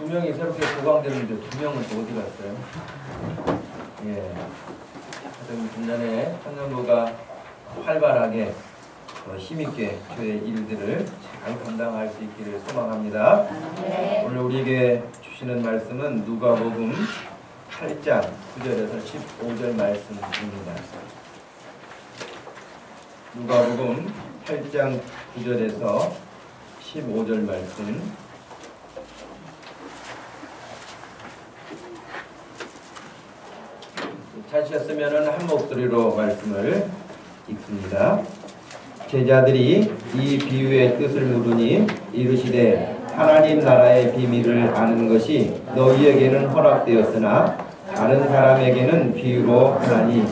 두 명이 새롭게 보강되는데 두 명은 또 어디 갔어요? 예. 하여튼 금년에 청년부가 활발하게 힘있게 주의 일들을 잘 감당할 수 있기를 소망합니다. 네. 오늘 우리에게 주시는 말씀은 누가복음 8장 9절에서 15절 말씀입니다. 누가복음 8장 9절에서 15절 말씀. 찾으셨으면 한 목소리로 말씀을 읽습니다. 제자들이 이 비유의 뜻을 물으니 이르시되 하나님 나라의 비밀을 아는 것이 너희에게는 허락되었으나 다른 사람에게는 비유로 하나니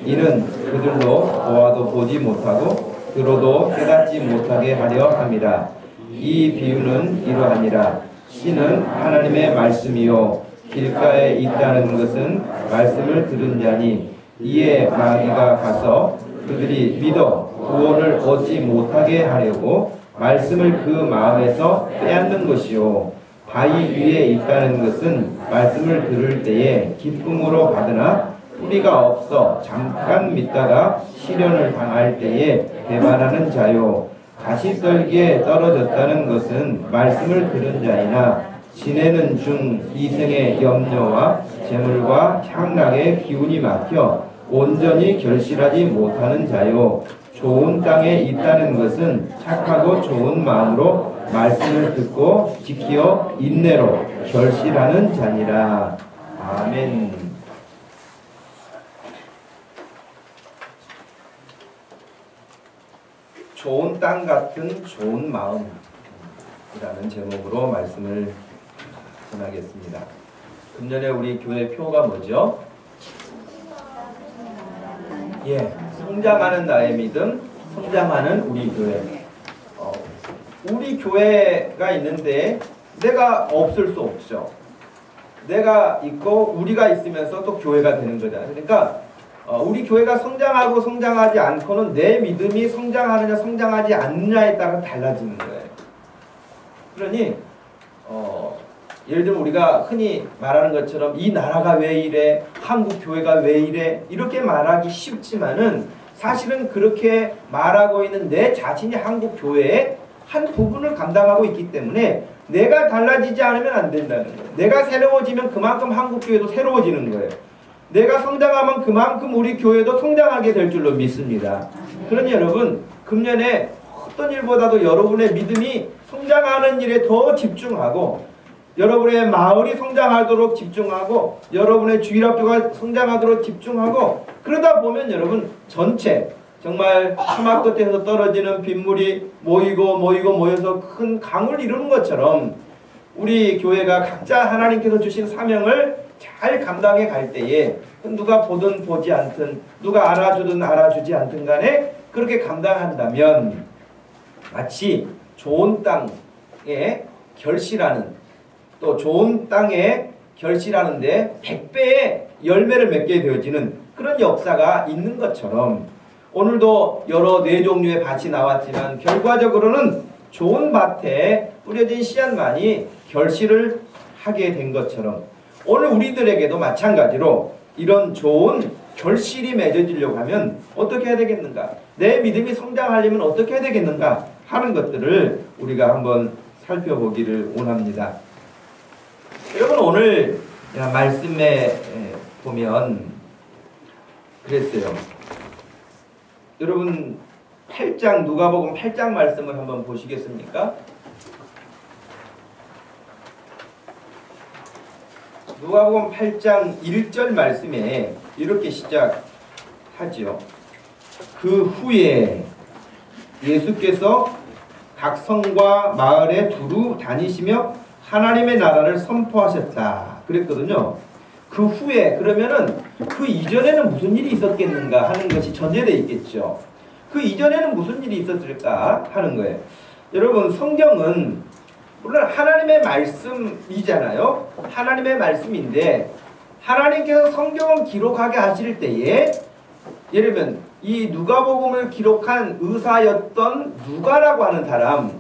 이는 그들로 보아도 보지 못하고 들어도 깨닫지 못하게 하려 함이라. 이 비유는 이러하니라. 씨는 하나님의 말씀이요 길가에 있다는 것은 말씀을 들은 자니 이에 마귀가 가서 그들이 믿어 구원을 얻지 못하게 하려고 말씀을 그 마음에서 빼앗는 것이요 바위 위에 있다는 것은 말씀을 들을 때에 기쁨으로 받으나 뿌리가 없어 잠깐 믿다가 시련을 당할 때에 배반하는 자요 가시떨기에 떨어졌다는 것은 말씀을 들은 자이나 지내는 중 이생의 염려와 재물과 향락의 기운이 막혀 온전히 결실하지 못하는 자요 좋은 땅에 있다는 것은 착하고 좋은 마음으로 말씀을 듣고 지키어 인내로 결실하는 자니라. 아멘. 좋은 땅 같은 좋은 마음이라는 제목으로 말씀을 전하겠습니다. 금년에 우리 교회 표가 뭐죠? 예, 성장하는 나의 믿음, 성장하는 우리 교회. 우리 교회가 있는데 내가 없을 수 없죠. 내가 있고 우리가 있으면서 또 교회가 되는 거잖아요. 그러니까 우리 교회가 성장하고 성장하지 않고는 내 믿음이 성장하느냐 성장하지 않느냐에 따라 달라지는 거예요. 그러니 예를 들면 우리가 흔히 말하는 것처럼 이 나라가 왜 이래, 한국 교회가 왜 이래, 이렇게 말하기 쉽지만은 사실은 그렇게 말하고 있는 내 자신이 한국 교회의 한 부분을 감당하고 있기 때문에 내가 달라지지 않으면 안 된다는 거예요. 내가 새로워지면 그만큼 한국 교회도 새로워지는 거예요. 내가 성장하면 그만큼 우리 교회도 성장하게 될 줄로 믿습니다. 그러니 여러분, 금년에 어떤 일보다도 여러분의 믿음이 성장하는 일에 더 집중하고, 여러분의 마을이 성장하도록 집중하고, 여러분의 주일학교가 성장하도록 집중하고, 그러다 보면 여러분 전체 정말 사막 끝에서 떨어지는 빗물이 모여서 큰 강을 이루는 것처럼 우리 교회가 각자 하나님께서 주신 사명을 잘 감당해 갈 때에 누가 보든 보지 않든 누가 알아주든 알아주지 않든 간에 그렇게 감당한다면 마치 좋은 땅에 결실하는, 또 좋은 땅에 결실하는데 100배의 열매를 맺게 되어지는 그런 역사가 있는 것처럼 오늘도 여러 네 종류의 밭이 나왔지만 결과적으로는 좋은 밭에 뿌려진 씨앗만이 결실을 하게 된 것처럼 오늘 우리들에게도 마찬가지로 이런 좋은 결실이 맺어지려고 하면 어떻게 해야 되겠는가? 내 믿음이 성장하려면 어떻게 해야 되겠는가? 하는 것들을 우리가 한번 살펴보기를 원합니다. 여러분, 오늘 말씀에 보면 그랬어요. 여러분 8장, 누가복음 8장 말씀을 한번 보시겠습니까? 누가복음 8장 1절 말씀에 이렇게 시작하지요. 그 후에 예수께서 각 성과 마을에 두루 다니시며 하나님의 나라를 선포하셨다 그랬거든요. 그 후에, 그러면은 그 이전에는 무슨 일이 있었겠는가 하는 것이 전제되어 있겠죠. 그 이전에는 무슨 일이 있었을까 하는 거예요. 여러분, 성경은 물론 하나님의 말씀이잖아요. 하나님의 말씀인데 하나님께서 성경을 기록하게 하실 때에 예를 들면 이 누가복음을 기록한 의사였던 누가라고 하는 사람,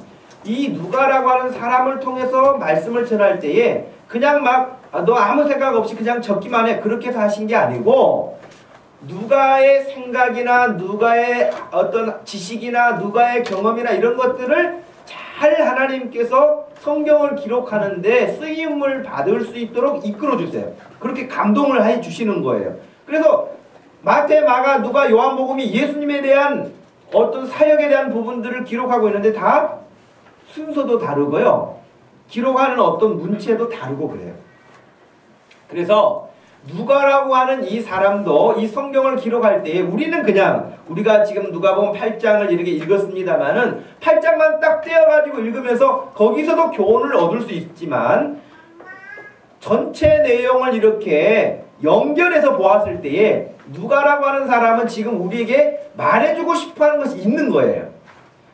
이 누가라고 하는 사람을 통해서 말씀을 전할 때에 그냥 막 너 아무 생각 없이 그냥 적기만 해, 그렇게 해서 하신 게 아니고 누가의 생각이나 누가의 어떤 지식이나 누가의 경험이나 이런 것들을 잘 하나님께서 성경을 기록하는데 쓰임을 받을 수 있도록 이끌어 주세요. 그렇게 감동을 해 주시는 거예요. 그래서 마태, 마가, 누가, 요한복음이 예수님에 대한 어떤 사역에 대한 부분들을 기록하고 있는데 다 순서도 다르고요. 기록하는 어떤 문체도 다르고 그래요. 그래서 누가라고 하는 이 사람도 이 성경을 기록할 때 우리는 그냥 우리가 지금 누가복음 8장을 이렇게 읽었습니다마는 8장만 딱 떼어가지고 읽으면서 거기서도 교훈을 얻을 수 있지만 전체 내용을 이렇게 연결해서 보았을 때에 누가라고 하는 사람은 지금 우리에게 말해주고 싶어하는 것이 있는 거예요.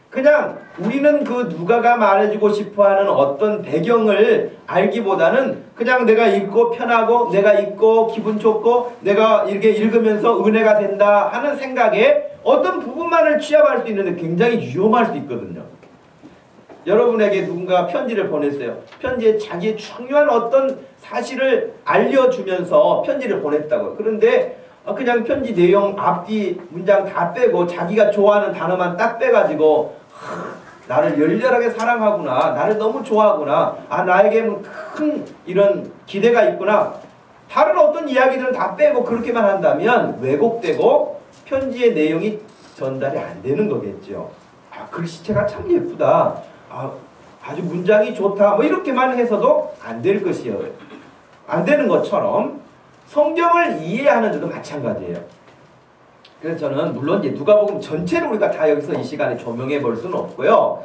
그냥 우리는 그 누가가 말해주고 싶어하는 어떤 배경을 알기보다는 그냥 내가 읽고 편하고 내가 읽고 기분 좋고 내가 이렇게 읽으면서 은혜가 된다 하는 생각에 어떤 부분만을 취합할 수 있는데 굉장히 위험할 수 있거든요. 여러분에게 누군가 편지를 보냈어요. 편지에 자기의 중요한 어떤 사실을 알려주면서 편지를 보냈다고요. 그런데 그냥 편지 내용 앞뒤 문장 다 빼고 자기가 좋아하는 단어만 딱 빼가지고 나를 열렬하게 사랑하구나, 나를 너무 좋아하구나, 나에게 큰 이런 기대가 있구나, 다른 어떤 이야기들은 다 빼고 그렇게만 한다면 왜곡되고 편지의 내용이 전달이 안 되는 거겠죠. 아, 글씨체가 참 예쁘다. 아, 아주 문장이 좋다. 뭐 이렇게만 해서도 안 될 것이요. 안 되는 것처럼 성경을 이해하는 데도 마찬가지예요. 그래서 저는 물론 이제 누가복음 전체를 우리가 다 여기서 이 시간에 조명해 볼 수는 없고요.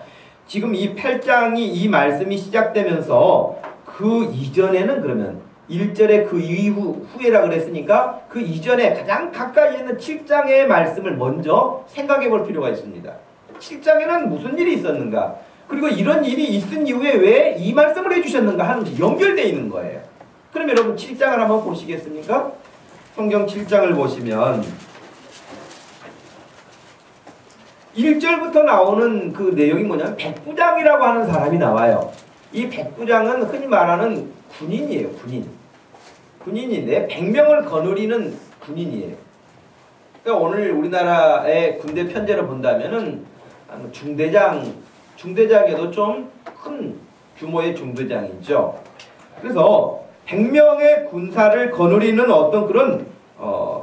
지금 이 8장이 이 말씀이 시작되면서 그 이전에는 그러면 1절에 그 이후 후에라 그랬으니까 그 이전에 가장 가까이 있는 7장의 말씀을 먼저 생각해 볼 필요가 있습니다. 7장에는 무슨 일이 있었는가? 그리고 이런 일이 있은 이후에 왜 이 말씀을 해주셨는가 하는 것이 연결되어 있는 거예요. 그럼 여러분 7장을 한번 보시겠습니까? 성경 7장을 보시면 1절부터 나오는 그 내용이 뭐냐면 백부장이라고 하는 사람이 나와요. 이 백부장은 흔히 말하는 군인이에요. 군인인데 100명을 거느리는 군인이에요. 그러니까 오늘 우리나라의 군대 편제를 본다면은 중대장에도 좀 큰 규모의 중대장이죠. 그래서 100명의 군사를 거느리는 어떤 그런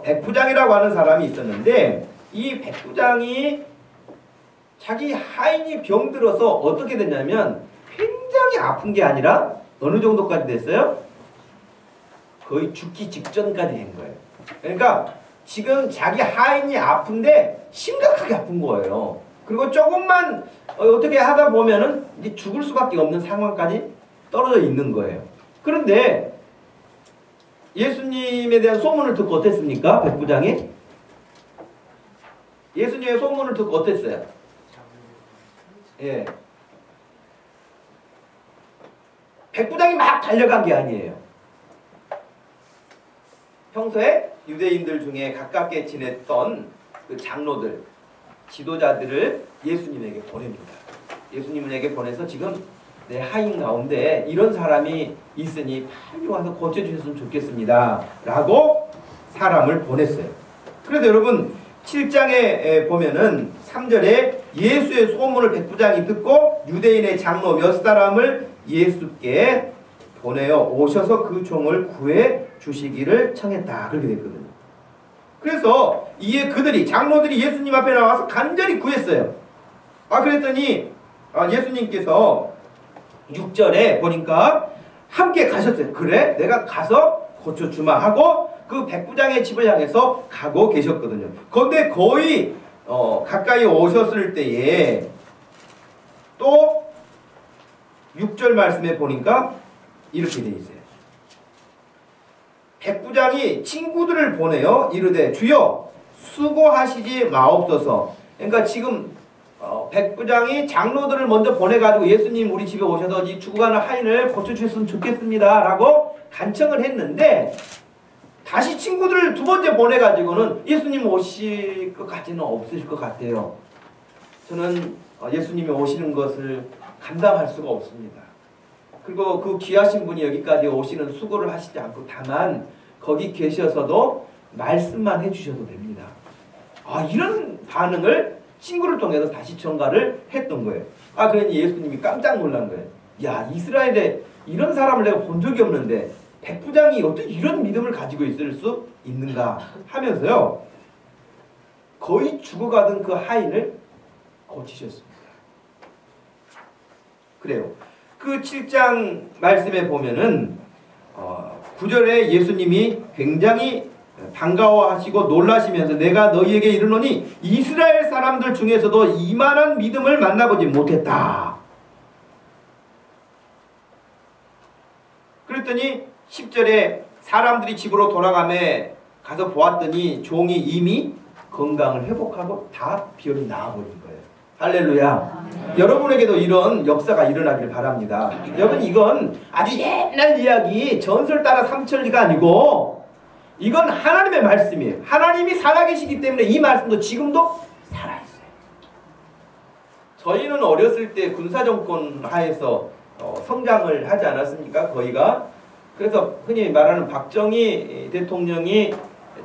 백부장이라고 하는 사람이 있었는데 이 백부장이 자기 하인이 병들어서 어떻게 됐냐면 굉장히 아픈 게 아니라 어느 정도까지 됐어요? 거의 죽기 직전까지 된 거예요. 그러니까 지금 자기 하인이 아픈데 심각하게 아픈 거예요. 그리고 조금만 어떻게 하다 보면은 이제 죽을 수밖에 없는 상황까지 떨어져 있는 거예요. 그런데 예수님에 대한 소문을 듣고 어땠습니까? 백부장이? 예수님의 소문을 듣고 어땠어요? 예. 백부장이 막 달려간 게 아니에요. 평소에 유대인들 중에 가깝게 지냈던 그 장로들, 지도자들을 예수님에게 보냅니다. 예수님에게 보내서 지금 내 하인 가운데 이런 사람이 있으니 빨리 와서 고쳐주셨으면 좋겠습니다. 라고 사람을 보냈어요. 그래서 여러분 7장에 보면은 3절에 예수의 소문을 백부장이 듣고 유대인의 장로 몇 사람을 예수께 보내어 오셔서 그 종을 구해 주시기를 청했다. 그렇게 됐거든요. 그래서 이에 그들이 장로들이 예수님 앞에 나와서 간절히 구했어요. 그랬더니 예수님께서 6절에 보니까 함께 가셨어요. 그래? 내가 가서 고쳐주마 하고 그 백부장의 집을 향해서 가고 계셨거든요. 그런데 거의 가까이 오셨을 때에 또 6절 말씀에 보니까 이렇게 되어 있어요. 백부장이 친구들을 보내어 이르되 주여 수고하시지 마옵소서. 그러니까 지금 백부장이 장로들을 먼저 보내가지고 예수님 우리 집에 오셔서 이 죽어가는 하인을 고쳐주셨으면 좋겠습니다 라고 간청을 했는데 다시 친구들을 두 번째 보내가지고는 예수님 오실 것까지는 없으실 것 같아요. 저는 예수님이 오시는 것을 감당할 수가 없습니다. 그리고 그 귀하신 분이 여기까지 오시는 수고를 하시지 않고 다만 거기 계셔서도 말씀만 해주셔도 됩니다. 이런 반응을 친구를 통해서 다시 전가를 했던 거예요. 그러니 예수님이 깜짝 놀란 거예요. 야, 이스라엘에 이런 사람을 내가 본 적이 없는데 백부장이 어떻게 이런 믿음을 가지고 있을 수 있는가 하면서요. 거의 죽어가던 그 하인을 고치셨습니다. 그래요. 그 7장 말씀에 보면은 9절에 예수님이 굉장히 반가워하시고 놀라시면서 내가 너희에게 이르노니 이스라엘 사람들 중에서도 이만한 믿음을 만나보지 못했다. 그랬더니 10절에 사람들이 집으로 돌아가며 가서 보았더니 종이 이미 건강을 회복하고 다 비열이 나아버린 거예요. 할렐루야. 여러분에게도 이런 역사가 일어나길 바랍니다. 여러분 이건 아주 옛날 이야기 전설 따라 삼천리가 아니고 이건 하나님의 말씀이에요. 하나님이 살아계시기 때문에 이 말씀도 지금도 살아있어요. 저희는 어렸을 때 군사정권 하에서 성장을 하지 않았습니까? 거의가. 그래서 흔히 말하는 박정희 대통령이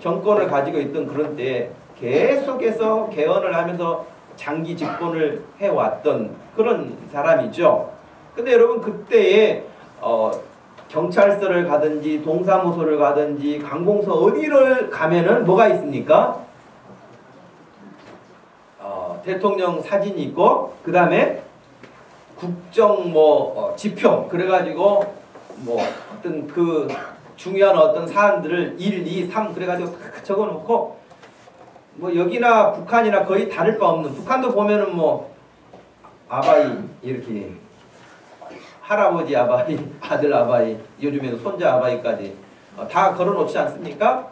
정권을 가지고 있던 그런 때 계속해서 개헌을 하면서 장기 집권을 해왔던 그런 사람이죠. 근데 여러분 그때에 경찰서를 가든지 동사무소를 가든지 관공서 어디를 가면은 뭐가 있습니까? 대통령 사진이 있고 그 다음에 국정 지표 그래가지고 어떤 그 중요한 어떤 사안들을 1, 2, 3 그래가지고 딱 적어놓고 여기나 북한이나 거의 다를 바 없는 북한도 보면은 아바이 이렇게 할아버지 아바이, 아들 아바이, 요즘에는 손자 아바이까지 다 걸어놓지 않습니까?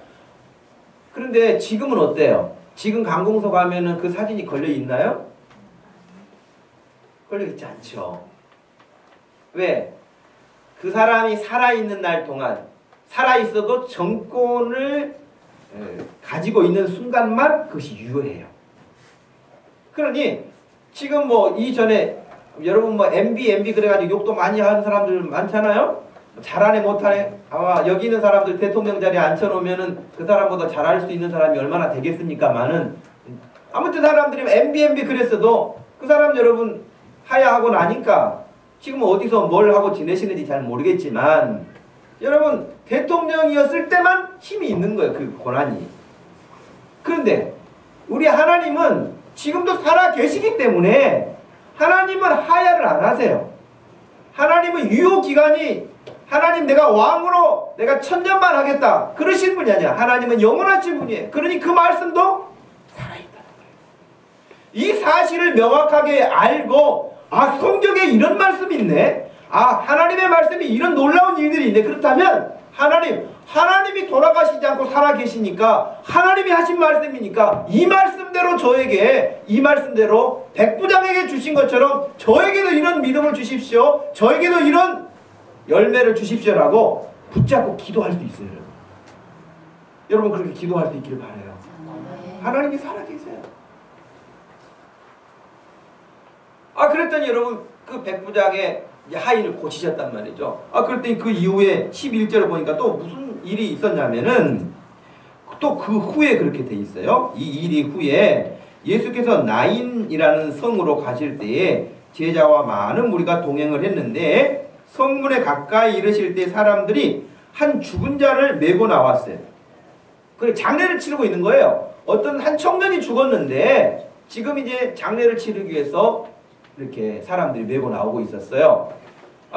그런데 지금은 어때요? 지금 관공서 가면은 그 사진이 걸려 있나요? 걸려 있지 않죠. 왜? 그 사람이 살아있는 날 동안 살아있어도 정권을 가지고 있는 순간만 그것이 유효해요. 그러니 지금 이전에 여러분 MB 그래가지고 욕도 많이 하는 사람들 많잖아요. 잘하네 못하네. 아마 여기 있는 사람들 대통령 자리에 앉혀놓으면은 그 사람보다 잘할 수 있는 사람이 얼마나 되겠습니까만은 아무튼 사람들이 MB 그랬어도 그 사람 여러분 하야하고 나니까 지금 어디서 뭘 하고 지내시는지 잘 모르겠지만 여러분 대통령이었을 때만 힘이 있는 거예요. 그 권한이. 그런데 우리 하나님은 지금도 살아 계시기 때문에 하나님은 하야를 안 하세요. 하나님은 유효기간이 하나님 내가 왕으로 내가 1000년만 하겠다 그러신 분이 아니야. 하나님은 영원하신 분이에요. 그러니 그 말씀도 살아있다는 거예요. 이 사실을 명확하게 알고 성경에 이런 말씀이 있네. 하나님의 말씀이 이런 놀라운 일들이 있네. 그렇다면 하나님이 돌아가시지 않고 살아계시니까 하나님이 하신 말씀이니까 이 말씀대로 저에게 이 말씀대로 백부장에게 주신 것처럼 저에게도 이런 믿음을 주십시오. 저에게도 이런 열매를 주십시오라고 붙잡고 기도할 수 있어요. 여러분 그렇게 기도할 수 있기를 바라요. 하나님이 살아계세요. 그랬더니 여러분 그 백부장의 하인을 고치셨단 말이죠. 그랬더니 그 이후에 11절을 보니까 또 무슨 일이 있었냐면은 또 그 후에 그렇게 돼 있어요. 이 일이 후에 예수께서 나인이라는 성으로 가실 때에 제자와 많은 무리가 동행을 했는데 성문에 가까이 이르실 때 사람들이 한 죽은 자를 메고 나왔어요. 그래 장례를 치르고 있는 거예요. 어떤 한 청년이 죽었는데 지금 이제 장례를 치르기 위해서 이렇게 사람들이 메고 나오고 있었어요.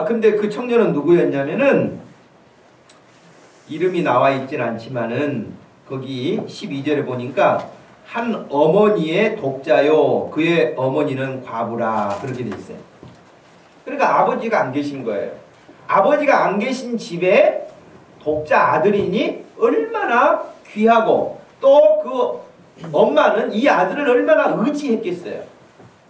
근데 그 청년은 누구였냐면은 이름이 나와 있진 않지만은 거기 12절에 보니까 한 어머니의 독자요 그의 어머니는 과부라 그렇게 돼 있어요. 그러니까 아버지가 안 계신 거예요. 아버지가 안 계신 집에 독자 아들이니 얼마나 귀하고 또 그 엄마는 이 아들을 얼마나 의지했겠어요.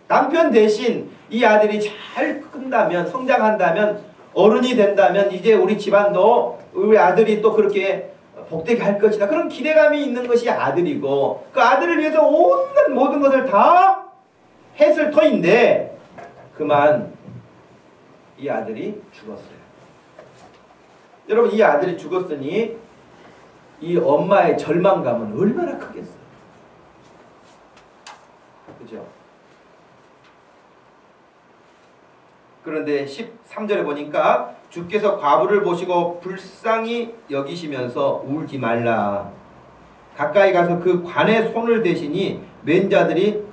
남편 대신 이 아들이 잘 큰다면 성장한다면 어른이 된다면 이제 우리 집안도 우리 아들이 또 그렇게 복되게 할 것이다. 그런 기대감이 있는 것이 아들이고 그 아들을 위해서 온갖 모든 것을 다 했을 터인데 그만 이 아들이 죽었어요. 여러분 이 아들이 죽었으니 이 엄마의 절망감은 얼마나 크겠어요. 그죠? 그런데 13절에 보니까 주께서 과부를 보시고 불쌍히 여기시면서 울지 말라. 가까이 가서 그 관에 손을 대시니 맨 자들이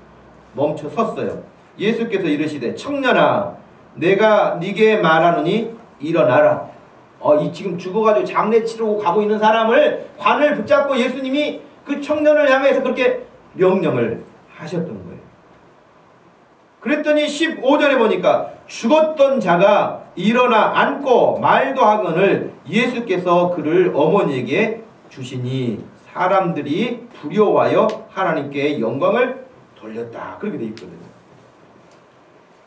멈춰 섰어요. 예수께서 이르시되 청년아 내가 네게 말하노니 일어나라. 이 지금 죽어가지고 장례 치르고 가고 있는 사람을 관을 붙잡고 예수님이 그 청년을 향해서 그렇게 명령을 하셨던 거예요. 그랬더니 15절에 보니까 죽었던 자가 일어나 앉고 말도 하거늘 예수께서 그를 어머니에게 주시니 사람들이 두려워하여 하나님께 영광을 돌렸다. 그렇게 돼 있거든요.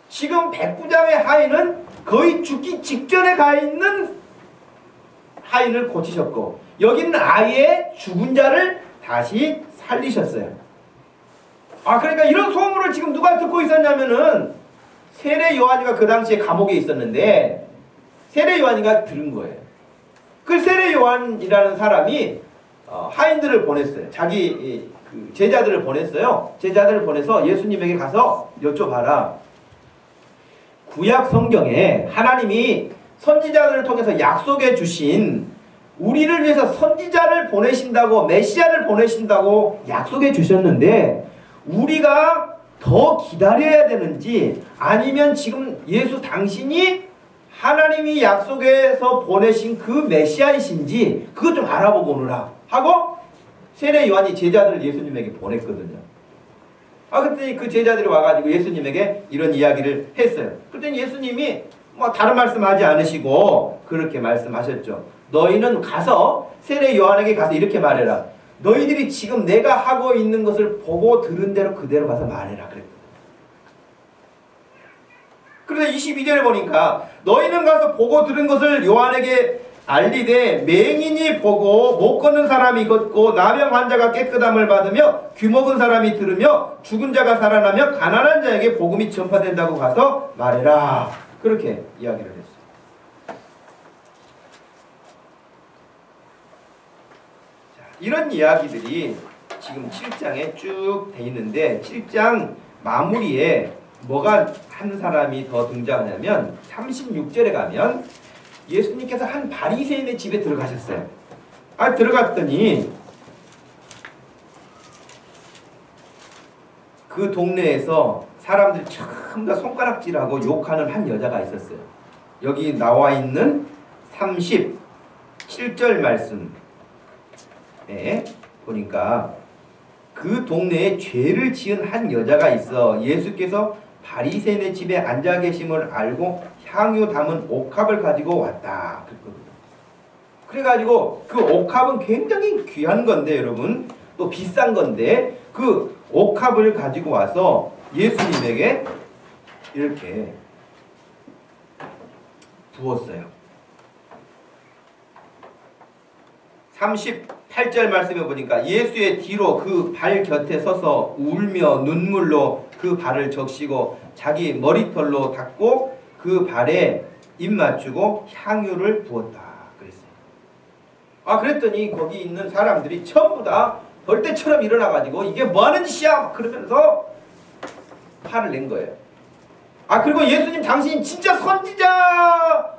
지금 백부장의 하인은 거의 죽기 직전에 가 있는 하인을 고치셨고 여기는 아예 죽은 자를 다시 살리셨어요. 그러니까 이런 소문을 지금 누가 듣고 있었냐면은 세례 요한이가 그 당시에 감옥에 있었는데 세례 요한이가 들은 거예요. 그 세례 요한이라는 사람이 하인들을 보냈어요. 자기 그 제자들을 보냈어요. 제자들을 보내서 예수님에게 가서 여쭤봐라. 구약 성경에 하나님이 선지자들을 통해서 약속해 주신 우리를 위해서 선지자를 보내신다고 메시아를 보내신다고 약속해 주셨는데 우리가 더 기다려야 되는지 아니면 지금 예수 당신이 하나님이 약속해서 보내신 그 메시아이신지 그것 좀 알아보고 오느라 하고 세례 요한이 제자들을 예수님에게 보냈거든요. 그랬더니 그 제자들이 와가지고 예수님에게 이런 이야기를 했어요. 그랬더니 예수님이 뭐 다른 말씀하지 않으시고 그렇게 말씀하셨죠. 너희는 가서 세례 요한에게 가서 이렇게 말해라. 너희들이 지금 내가 하고 있는 것을 보고 들은 대로 그대로 가서 말해라 그랬거든요. 그런데 22절에 보니까 너희는 가서 보고 들은 것을 요한에게 알리되 맹인이 보고 못 걷는 사람이 걷고 나병 환자가 깨끗함을 받으며 귀먹은 사람이 들으며 죽은 자가 살아나며 가난한 자에게 복음이 전파된다고 가서 말해라. 그렇게 이야기를 했어요. 자, 이런 이야기들이 지금 7장에 쭉 돼 있는데 7장 마무리에 뭐가 한 사람이 더 등장하냐면 36절에 가면 예수님께서 한 바리새인의 집에 들어가셨어요. 들어갔더니 그 동네에서 사람들이 전부 다 손가락질하고 욕하는 한 여자가 있었어요. 여기 나와 있는 37절 말씀에 보니까 그 동네에 죄를 지은 한 여자가 있어 예수께서 바리새인의 집에 앉아 계심을 알고 향유 담은 옥합을 가지고 왔다 그랬거든요. 그래가지고 그 옥합은 굉장히 귀한 건데 여러분 또 비싼 건데 그 옥합을 가지고 와서 예수님에게 이렇게 부었어요. 38절 말씀해 보니까 예수의 뒤로 그 발 곁에 서서 울며 눈물로 그 발을 적시고 자기 머리털로 닦고 그 발에 입 맞추고 향유를 부었다 그랬어요. 그랬더니 거기 있는 사람들이 전부 다 벌떼처럼 일어나가지고 이게 뭐하는 짓이야 그러면서 화를 낸 거예요. 그리고 예수님 당신이 진짜 선지자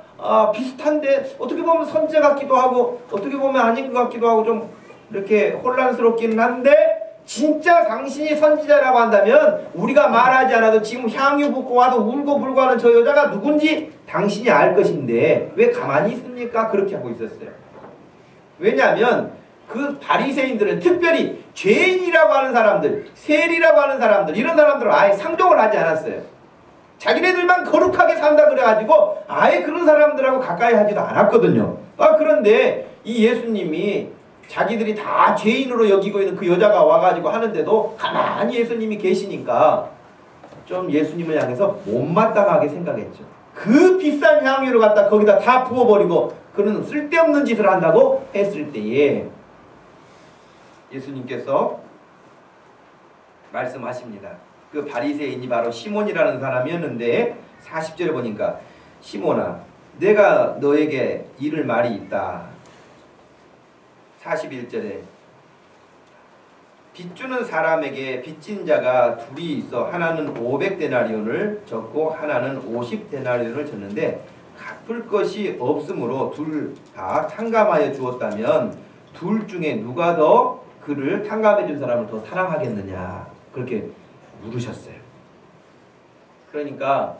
비슷한데 어떻게 보면 선지자 같기도 하고 어떻게 보면 아닌 것 같기도 하고 좀 이렇게 혼란스럽기는 한데 진짜 당신이 선지자라고 한다면 우리가 말하지 않아도 지금 향유 붓고 와서 울고 불고 하는 저 여자가 누군지 당신이 알 것인데 왜 가만히 있습니까? 그렇게 하고 있었어요. 왜냐하면 그 바리새인들은 특별히 죄인이라고 하는 사람들, 세리라고 하는 사람들 이런 사람들은 아예 상종을 하지 않았어요. 자기네들만 거룩하게 산다 그래가지고 아예 그런 사람들하고 가까이 하지도 않았거든요. 그런데 이 예수님이 자기들이 다 죄인으로 여기고 있는 그 여자가 와가지고 하는데도 가만히 예수님이 계시니까 좀 예수님을 향해서 못마땅하게 생각했죠. 그 비싼 향유를 갖다 거기다 다 부어버리고 그런 쓸데없는 짓을 한다고 했을 때에 예수님께서 말씀하십니다. 그 바리새인이 바로 시몬이라는 사람이었는데 40절에 보니까 시몬아 내가 너에게 이를 말이 있다. 41절에 빚주는 사람에게 빚진 자가 둘이 있어 하나는 500데나리온을 졌고 하나는 50데나리온을 졌는데 갚을 것이 없으므로 둘 다 탕감하여 주었다면 둘 중에 누가 더 그를 탕감해 준 사람을 더 사랑하겠느냐 그렇게 물으셨어요. 그러니까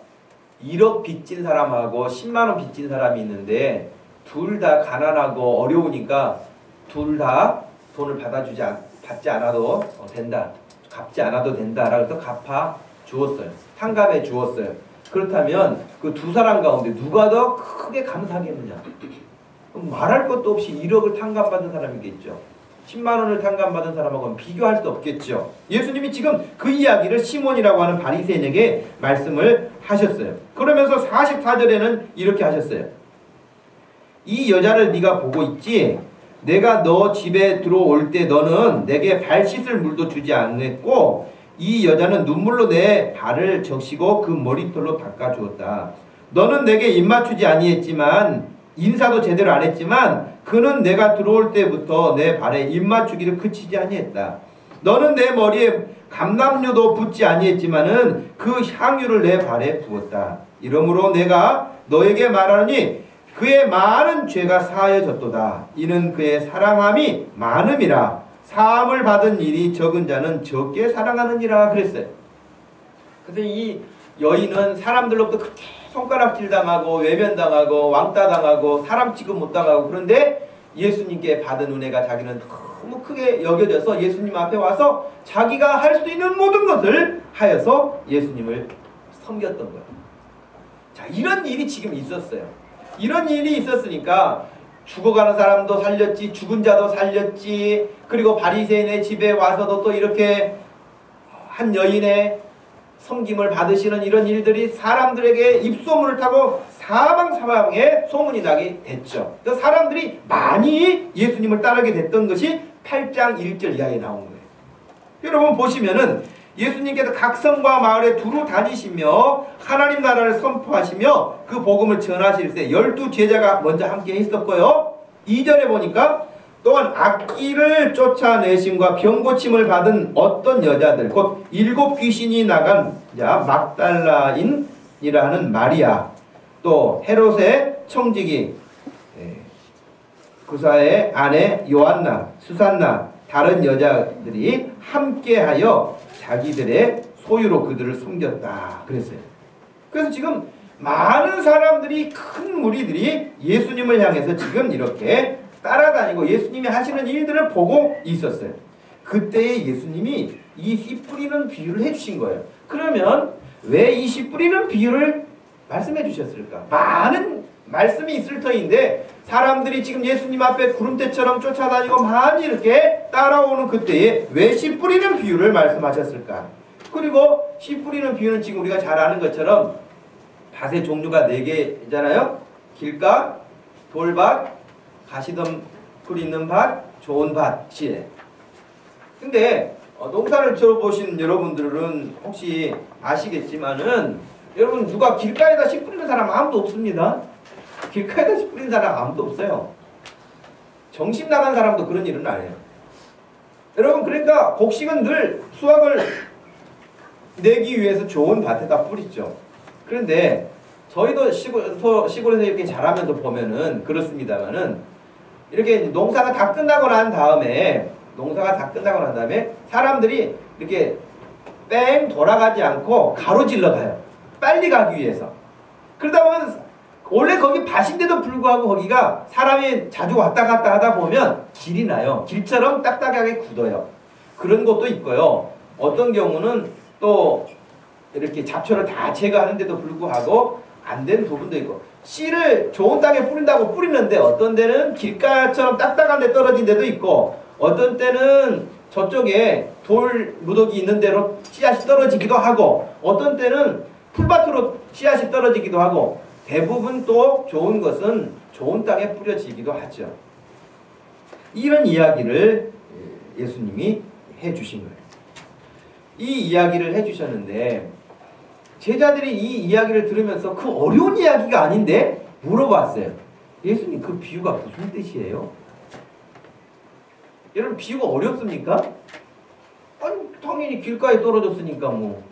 1억 빚진 사람하고 10만원 빚진 사람이 있는데 둘 다 가난하고 어려우니까 둘 다 돈을 받지 않아도 된다. 갚지 않아도 된다라고 해서 갚아 주었어요. 탕감해 주었어요. 그렇다면 그 두 사람 가운데 누가 더 크게 감사하겠느냐? 말할 것도 없이 1억을 탕감받은 사람이겠죠. 10만원을 탕감받은 사람하고는 비교할 수 없겠죠. 예수님이 지금 그 이야기를 시몬이라고 하는 바리새인에게 말씀을 하셨어요. 그러면서 44절에는 이렇게 하셨어요. 이 여자를 네가 보고 있지? 내가 너 집에 들어올 때 너는 내게 발 씻을 물도 주지 않았고 이 여자는 눈물로 내 발을 적시고 그 머리털로 닦아주었다. 너는 내게 입 맞추지 아니했지만 인사도 제대로 안 했지만 그는 내가 들어올 때부터 내 발에 입 맞추기를 그치지 아니했다. 너는 내 머리에 감람유도 붓지 아니했지만은 그 향유를 내 발에 부었다. 이러므로 내가 너에게 말하노니 그의 많은 죄가 사하여졌도다. 이는 그의 사랑함이 많음이라. 사함을 받은 일이 적은 자는 적게 사랑하느니라 그랬어요. 그래서 이 여인은 사람들로부터 그렇게 손가락질 당하고 외면당하고 왕따 당하고 사람 취급 못 당하고 그런데 예수님께 받은 은혜가 자기는 너무 크게 여겨져서 예수님 앞에 와서 자기가 할 수 있는 모든 것을 하여서 예수님을 섬겼던 거예요. 자, 이런 일이 지금 있었어요. 이런 일이 있었으니까 죽어가는 사람도 살렸지, 죽은 자도 살렸지, 그리고 바리새인의 집에 와서도 또 이렇게 한 여인의 섬김을 받으시는 이런 일들이 사람들에게 입소문을 타고 사방사방에 소문이 나게 됐죠. 그래서 사람들이 많이 예수님을 따르게 됐던 것이 8장 1절 이하에 나온 거예요. 여러분 보시면은 예수님께서 각 성과 마을에 두루 다니시며 하나님 나라를 선포하시며 그 복음을 전하실 때 12 제자가 먼저 함께 있었고요. 2절에 보니까 또한 악기를 쫓아내심과 병고침을 받은 어떤 여자들 곧 7 귀신이 나간 자 막달라인이라는 마리아, 또 헤롯의 청지기 구사의 아내 요한나, 수산나, 다른 여자들이 함께하여 자기들의 소유로 그들을 섬겼다 그랬어요. 그래서 지금 많은 사람들이, 큰 무리들이 예수님을 향해서 지금 이렇게 따라다니고 예수님이 하시는 일들을 보고 있었어요. 그때에 예수님이 이 씨 뿌리는 비유를 해주신 거예요. 그러면 왜 이 씨 뿌리는 비유를 말씀해 주셨을까? 많은 말씀이 있을 터인데 사람들이 지금 예수님 앞에 구름대처럼 쫓아다니고 많이 이렇게 따라오는 그때에 왜 씨 뿌리는 비유를 말씀하셨을까? 그리고 씨 뿌리는 비유는 지금 우리가 잘 아는 것처럼 밭의 종류가 4개잖아요. 길가, 돌밭, 가시덤불 있는 밭, 좋은 밭이에요. 근데 농사를 지어보신 여러분들은 혹시 아시겠지만은 여러분 누가 길가에다 씨 뿌리는 사람 아무도 없습니다. 길가에다 씨 뿌리는 사람 아무도 없어요. 정신 나간 사람도 그런 일은 안 해요. 여러분 그러니까 곡식은 늘 수확을 내기 위해서 좋은 밭에다 뿌리죠. 그런데 저희도 시골에서 이렇게 자라면서 보면은 그렇습니다만은 이렇게 농사가 다 끝나고 난 다음에 사람들이 이렇게 뺑 돌아가지 않고 가로질러 가요. 빨리 가기 위해서. 그러다 보면 원래 거기 밭인데도 불구하고 거기가 사람이 자주 왔다 갔다 하다 보면 길이 나요. 길처럼 딱딱하게 굳어요. 그런 것도 있고요. 어떤 경우는 또 이렇게 잡초를 다 제거하는데도 불구하고 안 된 부분도 있고, 씨를 좋은 땅에 뿌린다고 뿌리는데 어떤 데는 길가처럼 딱딱한 데 떨어진 데도 있고, 어떤 때는 저쪽에 돌 무더기 있는 데로 씨앗이 떨어지기도 하고, 어떤 때는 풀밭으로 씨앗이 떨어지기도 하고, 대부분 또 좋은 것은 좋은 땅에 뿌려지기도 하죠. 이런 이야기를 예수님이 해주신 거예요. 이 이야기를 해주셨는데 제자들이 이 이야기를 들으면서 그 어려운 이야기가 아닌데 물어봤어요. 예수님 그 비유가 무슨 뜻이에요? 여러분 비유가 어렵습니까? 아니 당연히 길가에 떨어졌으니까 뭐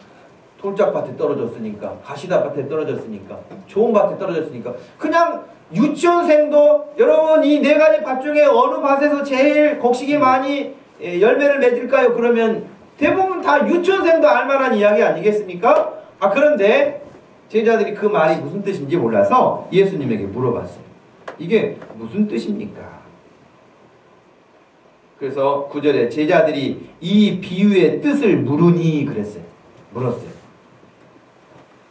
돌짝밭에 떨어졌으니까 가시밭에 떨어졌으니까 좋은 밭에 떨어졌으니까 그냥 유치원생도 여러분 이 4가지 밭 중에 어느 밭에서 제일 곡식이 많이 열매를 맺을까요? 그러면 대부분 다 유치원생도 알만한 이야기 아니겠습니까? 그런데 제자들이 그 말이 무슨 뜻인지 몰라서 예수님에게 물어봤어요. 이게 무슨 뜻입니까? 그래서 9절에 제자들이 이 비유의 뜻을 물으니 그랬어요. 물었어요.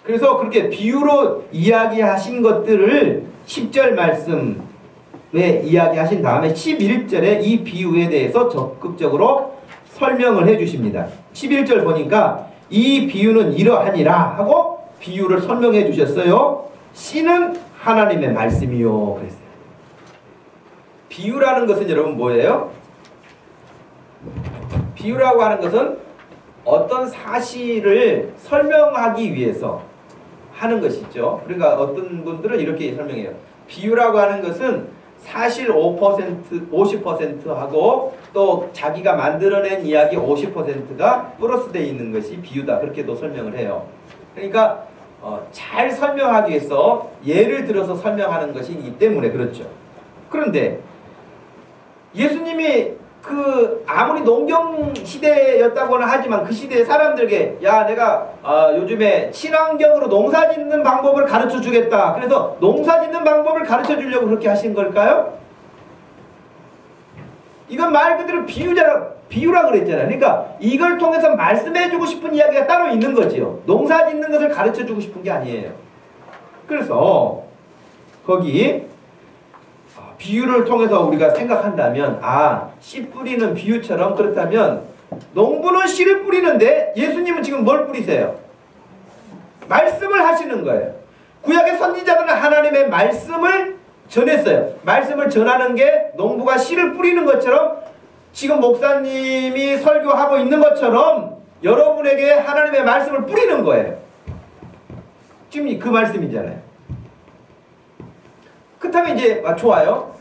그래서 그렇게 비유로 이야기하신 것들을 10절 말씀에 이야기하신 다음에 11절에 이 비유에 대해서 적극적으로 설명을 해주십니다. 11절 보니까 이 비유는 이러하니라 하고 비유를 설명해 주셨어요. 씨는 하나님의 말씀이요 그랬어요. 비유라는 것은 여러분 뭐예요? 비유라고 하는 것은 어떤 사실을 설명하기 위해서 하는 것이죠. 그러니까 어떤 분들은 이렇게 설명해요. 비유라고 하는 것은 사실 5%, 50%하고 또 자기가 만들어낸 이야기 50%가 플러스 되어 있는 것이 비유다. 그렇게도 설명을 해요. 그러니까 잘 설명하기 위해서 예를 들어서 설명하는 것이기 때문에 그렇죠. 그런데 예수님이 아무리 농경 시대였다고는 하지만 그 시대의 사람들에게 야 내가 요즘에 친환경으로 농사 짓는 방법을 가르쳐 주겠다. 그래서 농사 짓는 방법을 가르쳐 주려고 그렇게 하신 걸까요? 이건 말 그대로 비유라 그랬잖아요. 그러니까 이걸 통해서 말씀해 주고 싶은 이야기가 따로 있는 거지요. 농사 짓는 것을 가르쳐 주고 싶은 게 아니에요. 그래서 거기 비유를 통해서 우리가 생각한다면 씨 뿌리는 비유처럼 그렇다면 농부는 씨를 뿌리는데 예수님은 지금 뭘 뿌리세요? 말씀을 하시는 거예요. 구약의 선지자들은 하나님의 말씀을 전했어요. 말씀을 전하는 게 농부가 씨를 뿌리는 것처럼 지금 목사님이 설교하고 있는 것처럼 여러분에게 하나님의 말씀을 뿌리는 거예요. 지금 그 말씀이잖아요. 그렇다면 이제 좋아요.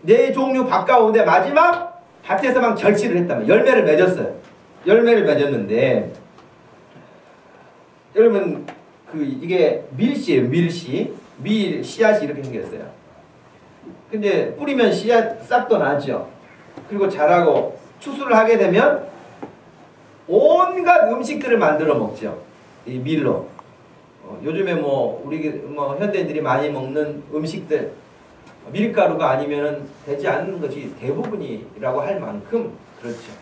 네 종류 밭 가운데 마지막 밭에서만 결실을 했다면 열매를 맺었어요. 열매를 맺었는데 여러분 이게 밀씨예요. 밀 씨앗이 이렇게 생겼어요. 근데 뿌리면 씨앗 싹도 나죠. 그리고 자라고 추수를 하게 되면 온갖 음식들을 만들어 먹죠. 이 밀로. 요즘에 우리 현대인들이 많이 먹는 음식들 밀가루가 아니면은 되지 않는 것이 대부분이라고 할 만큼 그렇죠.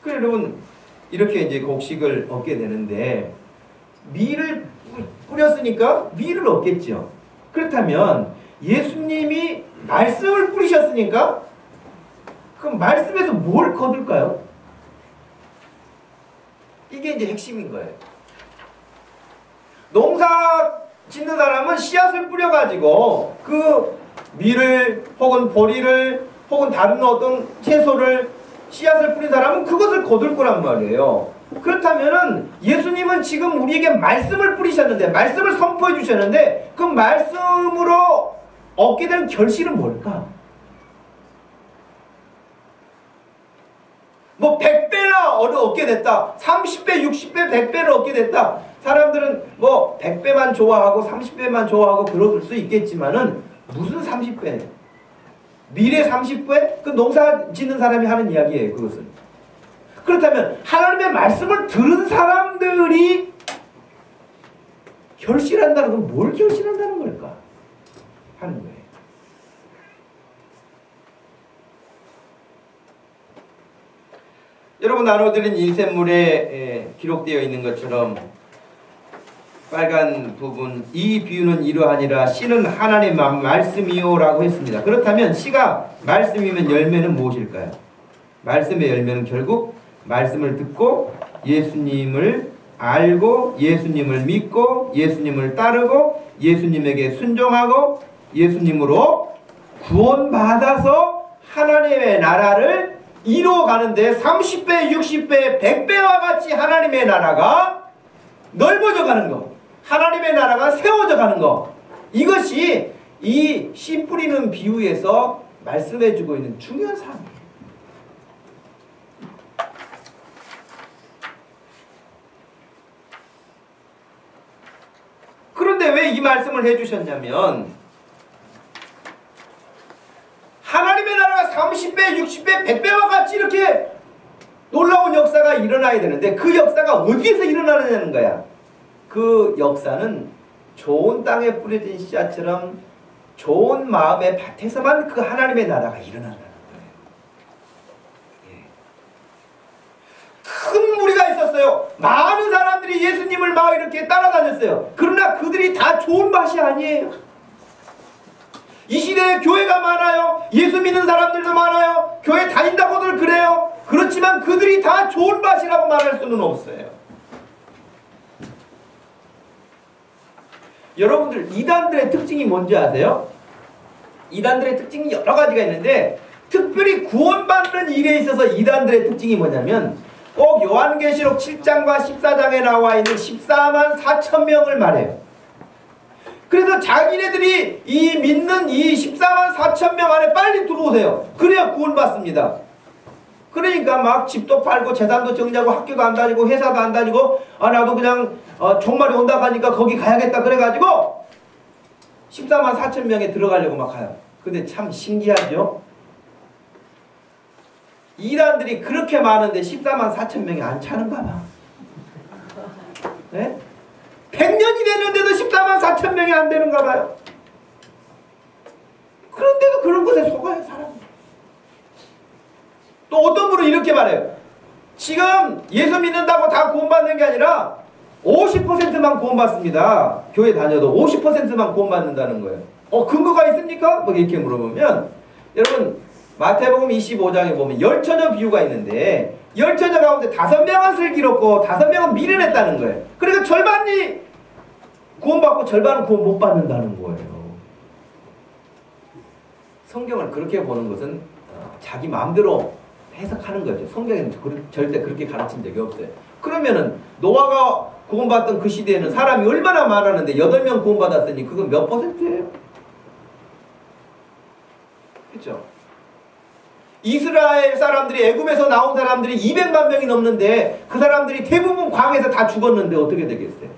그래 여러분 이렇게 이제 곡식을 얻게 되는데 밀을 뿌렸으니까 밀을 얻겠죠. 그렇다면 예수님이 말씀을 뿌리셨으니까 그럼 말씀에서 뭘 거둘까요? 이게 이제 핵심인 거예요. 농사 짓는 사람은 씨앗을 뿌려가지고 그 밀을 혹은 보리를 혹은 다른 어떤 채소를 씨앗을 뿌린 사람은 그것을 거둘 거란 말이에요. 그렇다면은 예수님은 지금 우리에게 말씀을 뿌리셨는데 말씀을 선포해 주셨는데 그 말씀으로 얻게 되는 결실은 뭘까? 100배나 얻게 됐다. 30배, 60배, 100배를 얻게 됐다. 사람들은 100배만 좋아하고 30배만 좋아하고 그럴 수 있겠지만은 무슨 30배? 밀의 30배? 그 농사 짓는 사람이 하는 이야기예요. 그것은. 그렇다면 하나님의 말씀을 들은 사람들이 결실한다는 건 뭘 결실한다는 걸까? 하는 거예요. 여러분 나눠드린 인쇄물에 기록되어 있는 것처럼 빨간 부분 이 비유는 이러하니라 씨는 하나님의 말씀이요 라고 했습니다. 그렇다면 씨가 말씀이면 열매는 무엇일까요? 말씀의 열매는 결국 말씀을 듣고 예수님을 알고 예수님을 믿고 예수님을 따르고 예수님에게 순종하고 예수님으로 구원받아서 하나님의 나라를 이루어가는데 30배, 60배, 100배와 같이 하나님의 나라가 넓어져 가는 것, 하나님의 나라가 세워져 가는 것, 이것이 이 씨 뿌리는 비유에서 말씀해주고 있는 중요한 사항이에요. 그런데 왜 이 말씀을 해주셨냐면 하나님의 나라가 30배, 60배, 100배와 같이 이렇게 놀라운 역사가 일어나야 되는데 그 역사가 어디에서 일어나느냐는 거야. 그 역사는 좋은 땅에 뿌려진 씨앗처럼 좋은 마음의 밭에서만 그 하나님의 나라가 일어난다는 거예요. 큰 무리가 있었어요. 많은 사람들이 예수님을 막 이렇게 따라다녔어요. 그러나 그들이 다 좋은 밭이 아니에요. 이 시대에 교회가 많아요. 예수 믿는 사람들도 많아요. 교회 다닌다고들 그래요. 그렇지만 그들이 다 좋은 밭이라고 말할 수는 없어요. 여러분들 이단들의 특징이 뭔지 아세요? 이단들의 특징이 여러 가지가 있는데 특별히 구원받는 일에 있어서 이단들의 특징이 뭐냐면 꼭 요한계시록 7장과 14장에 나와 있는 14만 4천 명을 말해요. 그래서 자기네들이 이 믿는 이 14만 4천 명 안에 빨리 들어오세요. 그래야 구원받습니다. 그러니까 막 집도 팔고 재산도 정리하고 학교도 안 다니고 회사도 안 다니고 나도 그냥 종말이 온다고 하니까 거기 가야겠다 그래가지고 14만 4천 명에 들어가려고 막 가요. 근데 참 신기하죠? 이단들이 그렇게 많은데 14만 4천 명이 안 차는가 봐. 네? 100년이 됐는데도 14만 4천 명이 안 되는가 봐요. 그런데도 그런 것에 속아요, 사람. 또 어떤 분은 이렇게 말해요. 지금 예수 믿는다고 다 구원받는 게 아니라 50%만 구원받습니다. 교회 다녀도 50%만 구원받는다는 거예요. 근거가 있습니까? 뭐 이렇게 물어보면, 여러분 마태복음 25장에 보면 열처녀 비유가 있는데, 열처녀 가운데 5명은 슬기롭고 5명은 미련했다는 거예요. 그러니까 절반이 구원받고 절반은 구원 못 받는다는 거예요. 성경을 그렇게 보는 것은 자기 마음대로 해석하는 거죠. 성경에는 절대 그렇게 가르친 적이 없어요. 그러면은 노아가 구원받던 그 시대에는 사람이 얼마나 많았는데 8명 구원받았으니 그건 몇 %예요? 그렇죠? 이스라엘 사람들이, 애굽에서 나온 사람들이 200만 명이 넘는데 그 사람들이 대부분 광에서 다 죽었는데 어떻게 되겠어요?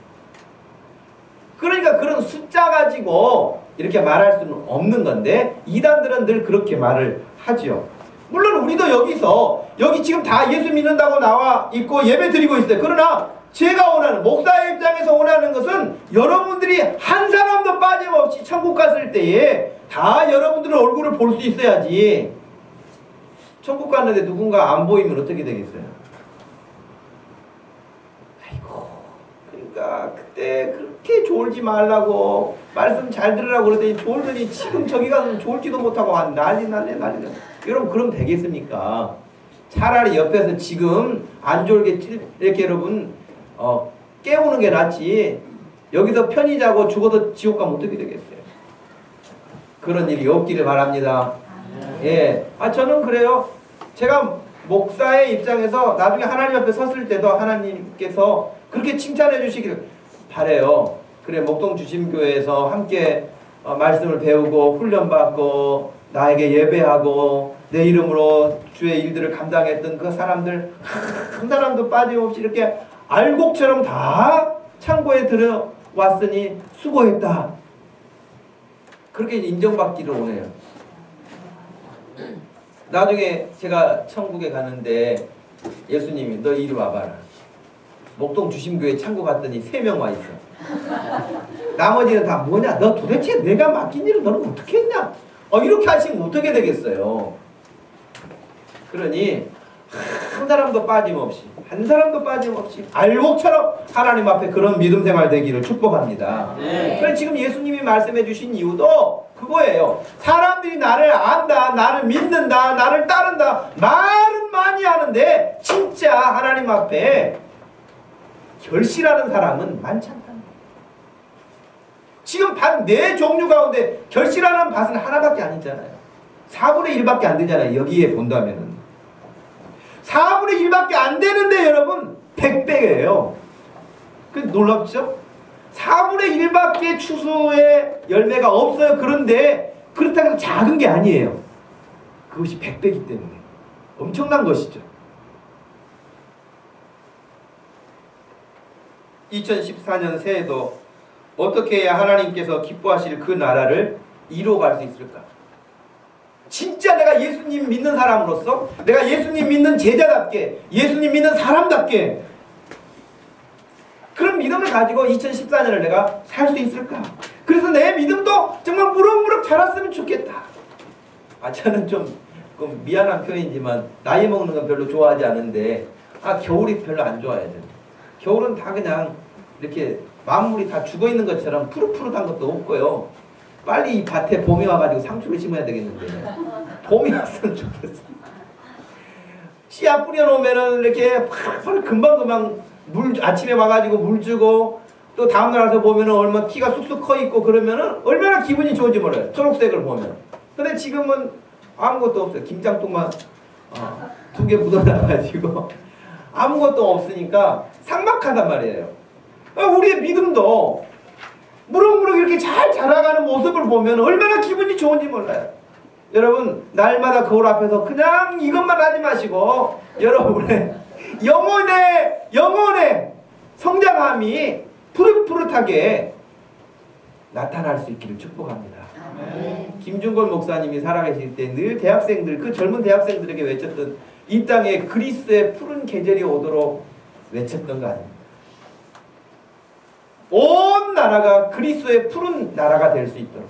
그러니까 그런 숫자 가지고 이렇게 말할 수는 없는 건데, 이단들은 늘 그렇게 말을 하지요. 물론 우리도 여기 지금 다 예수 믿는다고 나와 있고 예배 드리고 있어요. 그러나 제가 원하는, 목사의 입장에서 원하는 것은 여러분들이 한 사람도 빠짐없이 천국 갔을 때에 다 여러분들의 얼굴을 볼 수 있어야지. 천국 갔는데 누군가 안 보이면 어떻게 되겠어요? 아이고, 그러니까 그때 그렇게 졸지 말라고 말씀 잘 들으라고 그러더니 졸더니 지금 저기 가서 졸지도 못하고 난리. 여러분 그럼 되겠습니까? 차라리 옆에서 지금 안 졸게 이렇게 여러분 깨우는 게 낫지. 여기서 편히 자고 죽어도 지옥 가면 어떻게 되겠어요? 그런 일이 없기를 바랍니다. 예, 저는 그래요. 제가 목사의 입장에서 나중에 하나님 앞에 섰을 때도 하나님께서 그렇게 칭찬해 주시기를 바래요. 그래, 목동 주심교회에서 함께 말씀을 배우고 훈련받고 나에게 예배하고 내 이름으로 주의 일들을 감당했던 그 사람들 한 사람도 빠짐없이 이렇게 알곡처럼 다 창고에 들어왔으니 수고했다. 그렇게 인정받기를 원해요. 나중에 제가 천국에 가는데 예수님이 너 이리 와봐라. 목동 주심교회 창고 갔더니 3명 와 있어. 나머지는 다 뭐냐? 너 도대체 내가 맡긴 일을 너는 어떻게 했냐? 이렇게 하시면 어떻게 되겠어요? 그러니 한 사람도 빠짐없이 알곡처럼 하나님 앞에 그런 믿음 생활 되기를 축복합니다. 그래서 지금 예수님이 말씀해 주신 이유도 그거예요. 사람들이 나를 안다, 나를 믿는다, 나를 따른다 말은 많이 하는데 진짜 하나님 앞에 결실하는 사람은 많지 않다. 지금 밭 4종류 가운데 결실하는 밭은 하나밖에 아니잖아요. 4분의 1밖에 안 되잖아요. 여기에 본다면은 4분의 1밖에 안 되는데 여러분 100배예요. 그 놀랍죠? 4분의 1밖에 추수의 열매가 없어요. 그런데 그렇다고 해서 작은 게 아니에요. 그것이 100배이기 때문에 엄청난 것이죠. 2014년 새해도 어떻게 해야 하나님께서 기뻐하실 그 나라를 이루어갈 수 있을까? 진짜 내가 예수님 믿는 사람으로서, 내가 예수님 믿는 제자답게, 예수님 믿는 사람답게 그런 믿음을 가지고 2014년을 내가 살 수 있을까? 그래서 내 믿음도 정말 무럭무럭 자랐으면 좋겠다. 저는 좀 미안한 표현이지만 나이 먹는 건 별로 좋아하지 않은데 겨울이 별로 안 좋아해요. 겨울은 다 그냥 이렇게 만물이 다 죽어있는 것처럼 푸릇푸릇한 것도 없고요. 빨리 이 밭에 봄이 와가지고 상추를 심어야 되겠는데 봄이 왔으면 좋겠어. 씨앗 뿌려놓으면은 이렇게 팍팍 금방금방 아침에 와가지고 물 주고 또 다음날 와서 보면은 얼마나 키가 쑥쑥 커 있고 그러면은 얼마나 기분이 좋은지 몰라요. 초록색을 보면. 근데 지금은 아무것도 없어요. 김장통만 2개 묻어놔가지고 아무것도 없으니까 삭막하단 말이에요. 우리의 믿음도 무럭무럭 이렇게 잘 자라가는 모습을 보면 얼마나 기분이 좋은지 몰라요. 여러분 날마다 거울 앞에서 그냥 이것만 하지 마시고 여러분의 영혼의 성장함이 푸릇푸릇하게 나타날 수 있기를 축복합니다. 김준걸 목사님이 살아계실 때 늘 대학생들, 그 젊은 대학생들에게 외쳤던 이 땅에 그리스의 푸른 계절이 오도록 외쳤던 거 아닙니까? 온 나라가 그리스의 푸른 나라가 될 수 있도록.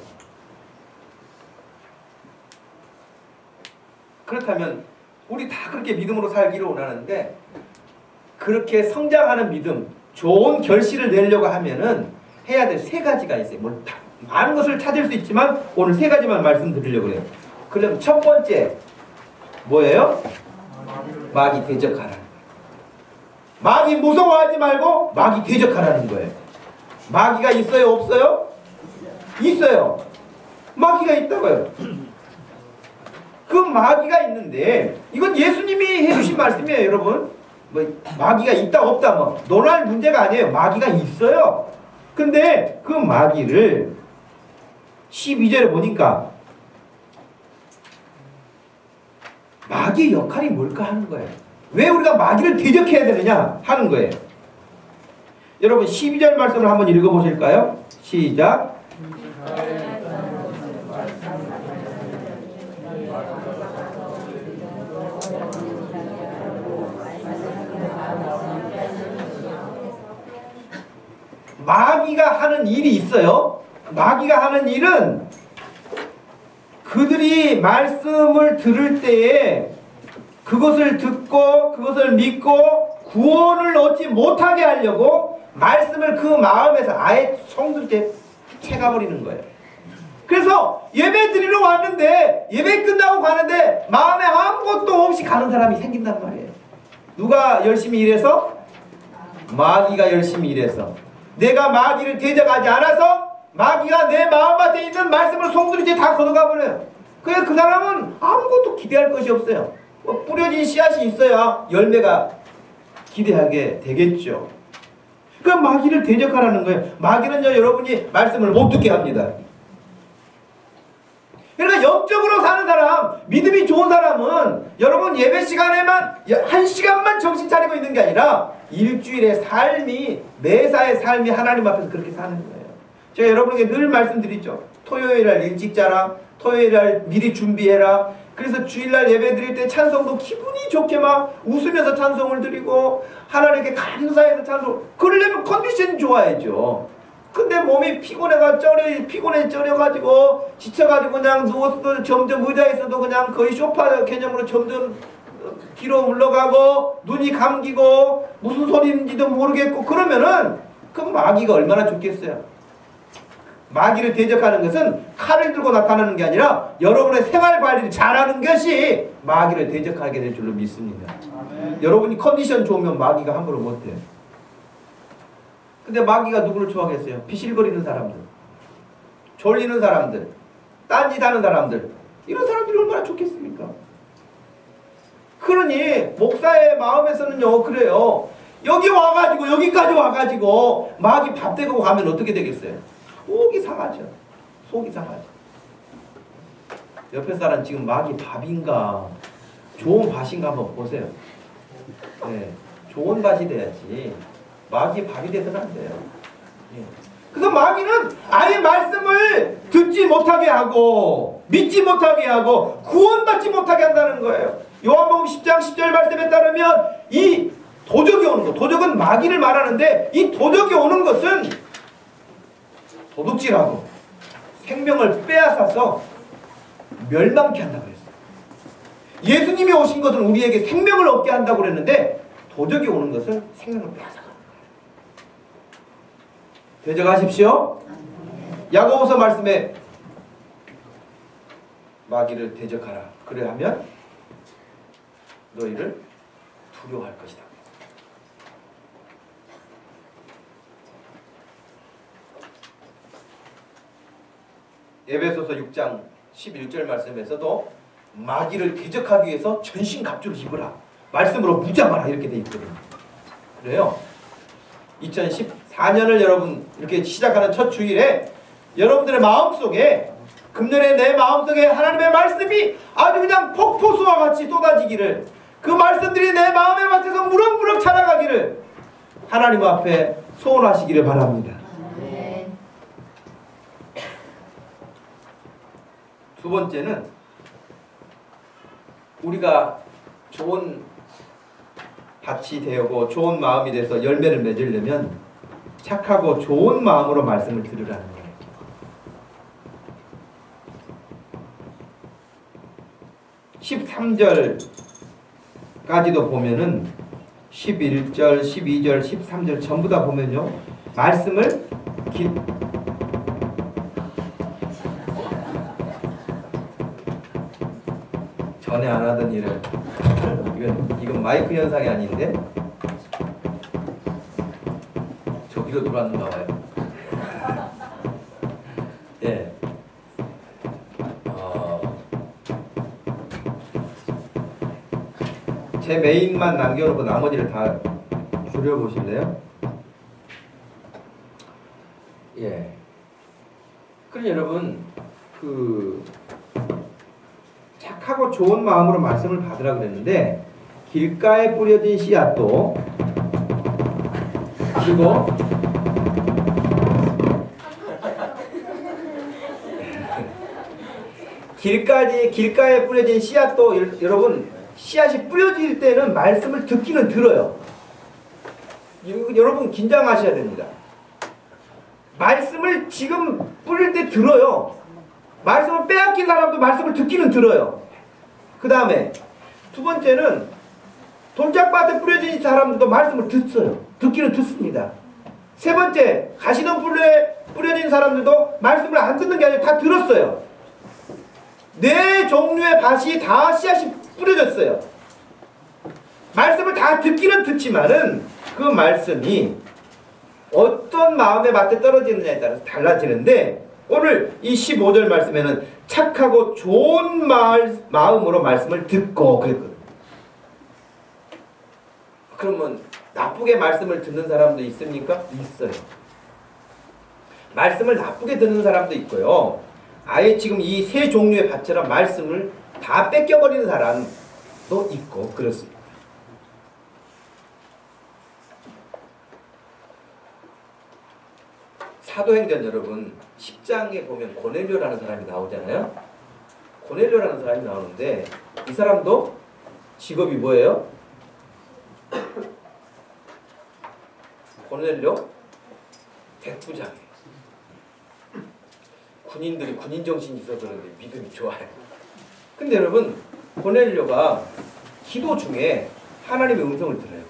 그렇다면 우리 다 그렇게 믿음으로 살기를 원하는데 그렇게 성장하는 믿음, 좋은 결실을 내려고 하면은 해야 될 세 가지가 있어요. 뭐 많은 것을 찾을 수 있지만 오늘 세 가지만 말씀드리려고 해요. 그럼 첫 번째 뭐예요? 마귀 대적하라는 거예요. 마귀 무서워하지 말고 마귀 대적하라는 거예요. 마귀가 있어요? 없어요? 있어요. 마귀가 있다고요. 그 마귀가 있는데 이건 예수님이 해주신 말씀이에요, 여러분. 뭐 마귀가 있다 없다 뭐 논할 문제가 아니에요. 마귀가 있어요. 근데 그 마귀를 12절에 보니까 마귀의 역할이 뭘까 하는 거예요. 왜 우리가 마귀를 대적해야 되느냐 하는 거예요. 여러분 12절 말씀을 한번 읽어보실까요? 시작. 마귀가 하는 일이 있어요. 마귀가 하는 일은 그들이 말씀을 들을 때에 그것을 듣고 그것을 믿고 구원을 얻지 못하게 하려고 말씀을 그 마음에서 아예 성들게 채가버리는 거예요. 그래서 예배 드리러 왔는데 예배 끝나고 가는데 마음에 아무것도 없이 가는 사람이 생긴단 말이에요. 누가 열심히 일해서? 마귀가 열심히 일해서. 내가 마귀를 대적하지 않아서 마귀가 내 마음밭에 있는 말씀을 송두리째 다 걷어가 버려요. 그래서 그 사람은 아무것도 기대할 것이 없어요. 뿌려진 씨앗이 있어야 열매가 기대하게 되겠죠. 그럼 마귀를 대적하라는 거예요. 마귀는요, 여러분이 말씀을 못 듣게 합니다. 그러니까 영적으로 사는 사람, 믿음이 좋은 사람은 여러분 예배 시간에만 1시간만 정신 차리고 있는 게 아니라 일주일의 삶이, 매사의 삶이 하나님 앞에서 그렇게 사는 거예요. 제가 여러분에게 늘 말씀드리죠. 토요일날 일찍 자라, 토요일날 미리 준비해라. 그래서 주일날 예배 드릴 때 찬송도 기분이 좋게 막 웃으면서 찬송을 드리고 하나님께 감사해서 찬송. 그러려면 컨디션이 좋아야죠. 근데 몸이 피곤해 쪄려가지고 지쳐가지고 그냥 누워서도 점점 의자에서도 그냥 거의 소파 개념으로 점점 뒤로 물러가고 눈이 감기고 무슨 소리인지도 모르겠고 그러면은 그 마귀가 얼마나 좋겠어요. 마귀를 대적하는 것은 칼을 들고 나타나는 게 아니라 여러분의 생활 관리를 잘하는 것이 마귀를 대적하게 될 줄로 믿습니다. 여러분이 컨디션 좋으면 마귀가 함부로 못해요. 근데 마귀가 누구를 좋아하겠어요? 비실거리는 사람들, 졸리는 사람들, 딴짓하는 사람들, 이런 사람들이 얼마나 좋겠습니까? 그러니 목사의 마음에서는요, 그래요. 여기까지 와가지고 마귀 밥 대고 가면 어떻게 되겠어요? 속이 상하죠. 속이 상하죠. 옆에 사람 지금 마귀 밥인가 좋은 밭인가 한번 보세요. 네, 좋은 밭이 돼야지 마귀 밥이 돼서는 안 돼요. 예. 그래서 마귀는 아예 말씀을 듣지 못하게 하고 믿지 못하게 하고 구원받지 못하게 한다는 거예요. 요한복음 10장 10절 말씀에 따르면 이 도적이 오는 것, 도적은 마귀를 말하는데 이 도적이 오는 것은 도둑질하고 생명을 빼앗아서 멸망케 한다고 했어요. 예수님이 오신 것은 우리에게 생명을 얻게 한다고 그랬는데 도적이 오는 것은 생명을 빼앗아가는 거예요. 대적하십시오. 야고보서 말씀에 마귀를 대적하라. 그래 하면 너희를 두려워할 것이다. 에베소서 6장 11절 말씀에서도 마귀를 대적하기 위해서 전신갑주를 입으라. 말씀으로 무장하라 이렇게 돼 있거든요. 그래요. 2014년을 여러분 이렇게 시작하는 첫 주일에 여러분들의 마음속에 금년에 내 마음속에 하나님의 말씀이 아주 그냥 폭포수와 같이 쏟아지기를 그 말씀들이 내 마음에 맞춰서 무럭무럭 자라가기를 하나님 앞에 소원하시기를 바랍니다. 두 번째는 우리가 좋은 밭이 되고 좋은 마음이 돼서 열매를 맺으려면 착하고 좋은 마음으로 말씀을 들으라는 거예요. (13절까지도) 보면은 11절, 12절, 13절 전부 다 보면요, 말씀을 전에 안 하던 일을, 이건 마이크 현상이 아닌데 저기로 돌아왔는가 봐요. 예. 제 메인만 남겨놓고 나머지를 다 줄여보실래요? 예. 그럼 여러분, 착하고 좋은 마음으로 말씀을 받으라 그랬는데, 길가에 뿌려진 씨앗도, 그리고 길가에 뿌려진 씨앗도, 여러분, 씨앗이 뿌려질 때는 말씀을 듣기는 들어요. 여러분 긴장하셔야 됩니다. 말씀을 지금 뿌릴 때 들어요. 말씀을 빼앗긴 사람도 말씀을 듣기는 들어요. 그 다음에 두 번째는 돌짝밭에 뿌려진 사람도 말씀을 듣기는 듣습니다. 세 번째, 가시덤불에 뿌려진 사람들도 말씀을 안 듣는 게 아니라 다 들었어요. 네 종류의 밭이 다 씨앗이 뿌려졌어요. 말씀을 다 듣기는 듣지만은 그 말씀이 어떤 마음의 밭에 떨어지느냐에 따라서 달라지는데, 오늘 이 15절 말씀에는 착하고 좋은 마음으로 말씀을 듣고 그랬거든요. 그러면 나쁘게 말씀을 듣는 사람도 있습니까? 있어요. 말씀을 나쁘게 듣는 사람도 있고요. 아예 지금 이 세 종류의 밭처럼 말씀을 다 뺏겨버리는 사람도 있고 그렇습니다. 사도행전 여러분 10장에 보면 고넬료라는 사람이 나오잖아요. 고넬료라는 사람이 나오는데 이 사람도 직업이 뭐예요? 고넬료 백부장이에요. 군인들이 군인 정신이 있어서 그런데 믿음이 좋아요. 근데 여러분, 고넬료가 기도 중에 하나님의 음성을 들어요.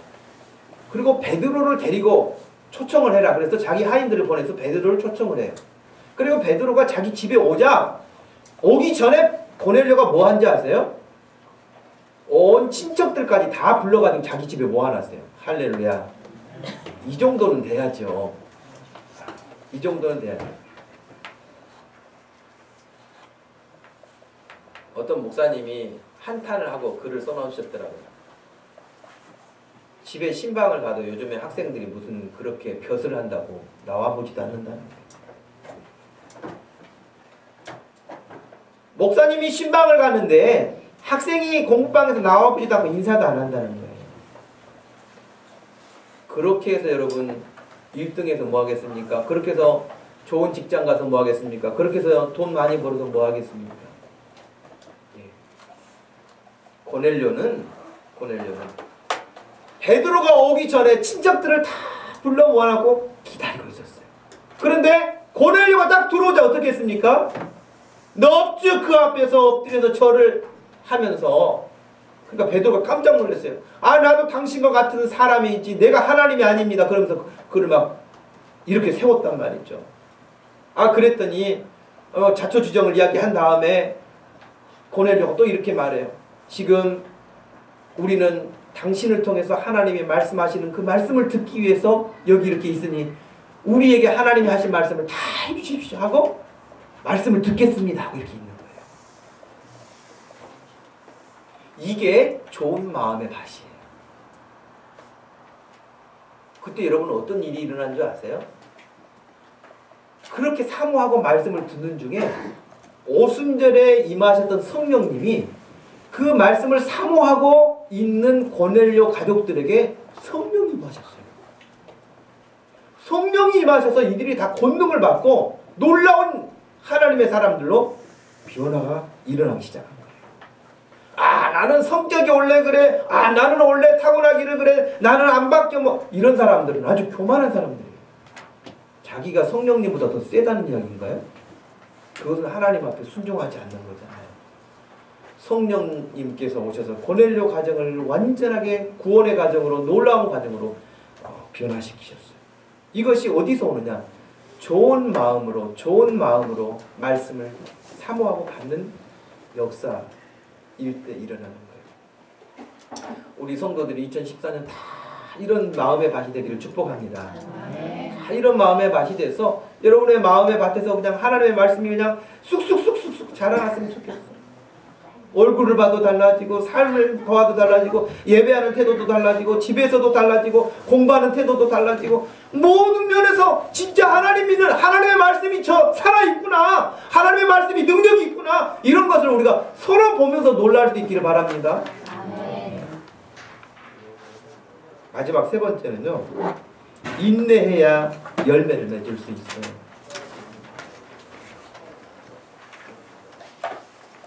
그리고 베드로를 데리고 초청을 해라. 그래서 자기 하인들을 보내서 베드로를 초청을 해요. 그리고 베드로가 자기 집에 오기 전에 고넬료가 뭐 한지 아세요? 온 친척들까지 다 불러가지고 자기 집에 모아놨어요. 할렐루야. 이 정도는 돼야죠. 이 정도는 돼야죠. 어떤 목사님이 한탄을 하고 글을 써놓으셨더라고요. 집에 신방을 가도 요즘에 학생들이 무슨 그렇게 벼슬을 한다고 나와보지도 않는다는 거예요. 목사님이 신방을 갔는데 학생이 공부방에서 나와보지도 않고 인사도 안 한다는 거예요. 그렇게 해서 여러분 1등해서 뭐 하겠습니까? 그렇게 해서 좋은 직장 가서 뭐 하겠습니까? 그렇게 해서 돈 많이 벌어서 뭐 하겠습니까? 예. 고넬료는 베드로가 오기 전에 친척들을 다 불러 모아놓고 기다리고 있었어요. 그런데 고넬료가 딱 들어오자 어떻게 했습니까? 넙죽 그 앞에서 엎드려서 절을 하면서, 그러니까 베드로가 깜짝 놀랐어요. 아, 나도 당신과 같은 사람이지 내가 하나님이 아닙니다. 그러면서 그를 막 이렇게 세웠단 말이죠. 아, 그랬더니 자초지정을 이야기한 다음에 고넬료가 또 이렇게 말해요. 지금 우리는 당신을 통해서 하나님이 말씀하시는 그 말씀을 듣기 위해서 여기 이렇게 있으니 우리에게 하나님이 하신 말씀을 다 해주십시오 하고 말씀을 듣겠습니다 하고 이렇게 있는 거예요. 이게 좋은 마음의 밭이에요. 그때 여러분은 어떤 일이 일어난 줄 아세요? 그렇게 사모하고 말씀을 듣는 중에 오순절에 임하셨던 성령님이 그 말씀을 사모하고 있는 고넬료 가족들에게 성령이 임하셨어요. 성령이 임하셔서 이들이 다 권능을 받고 놀라운 하나님의 사람들로 변화가 일어나기 시작한 거예요. 아, 나는 성격이 원래 그래. 나는 원래 타고나기를 그래. 나는 안 바뀌어. 뭐 이런 사람들은 아주 교만한 사람들이에요. 자기가 성령님보다 더 세다는 이야기인가요? 그것은 하나님 앞에 순종하지 않는 거잖아요. 성령님께서 오셔서 고넬료 가정을 완전하게 구원의 가정으로, 놀라운 가정으로 변화시키셨어요. 이것이 어디서 오느냐? 좋은 마음으로 말씀을 사모하고 받는 역사일 때 일어나는 거예요. 우리 성도들이 2014년 다 이런 마음의 밭이 되기를 축복합니다. 다 이런 마음의 밭이 돼서 여러분의 마음의 밭에서 그냥 하나님의 말씀이 그냥 쑥쑥 자라났으면 좋겠어요. 얼굴을 봐도 달라지고, 삶을 봐도 달라지고, 예배하는 태도도 달라지고, 집에서도 달라지고, 공부하는 태도도 달라지고, 모든 면에서 진짜 하나님 믿는 하나님의 말씀이 살아있구나, 하나님의 말씀이 능력이 있구나, 이런 것을 우리가 서로 보면서 놀랄 수 있기를 바랍니다. 마지막 세 번째는요, 인내해야 열매를 맺을 수 있어요.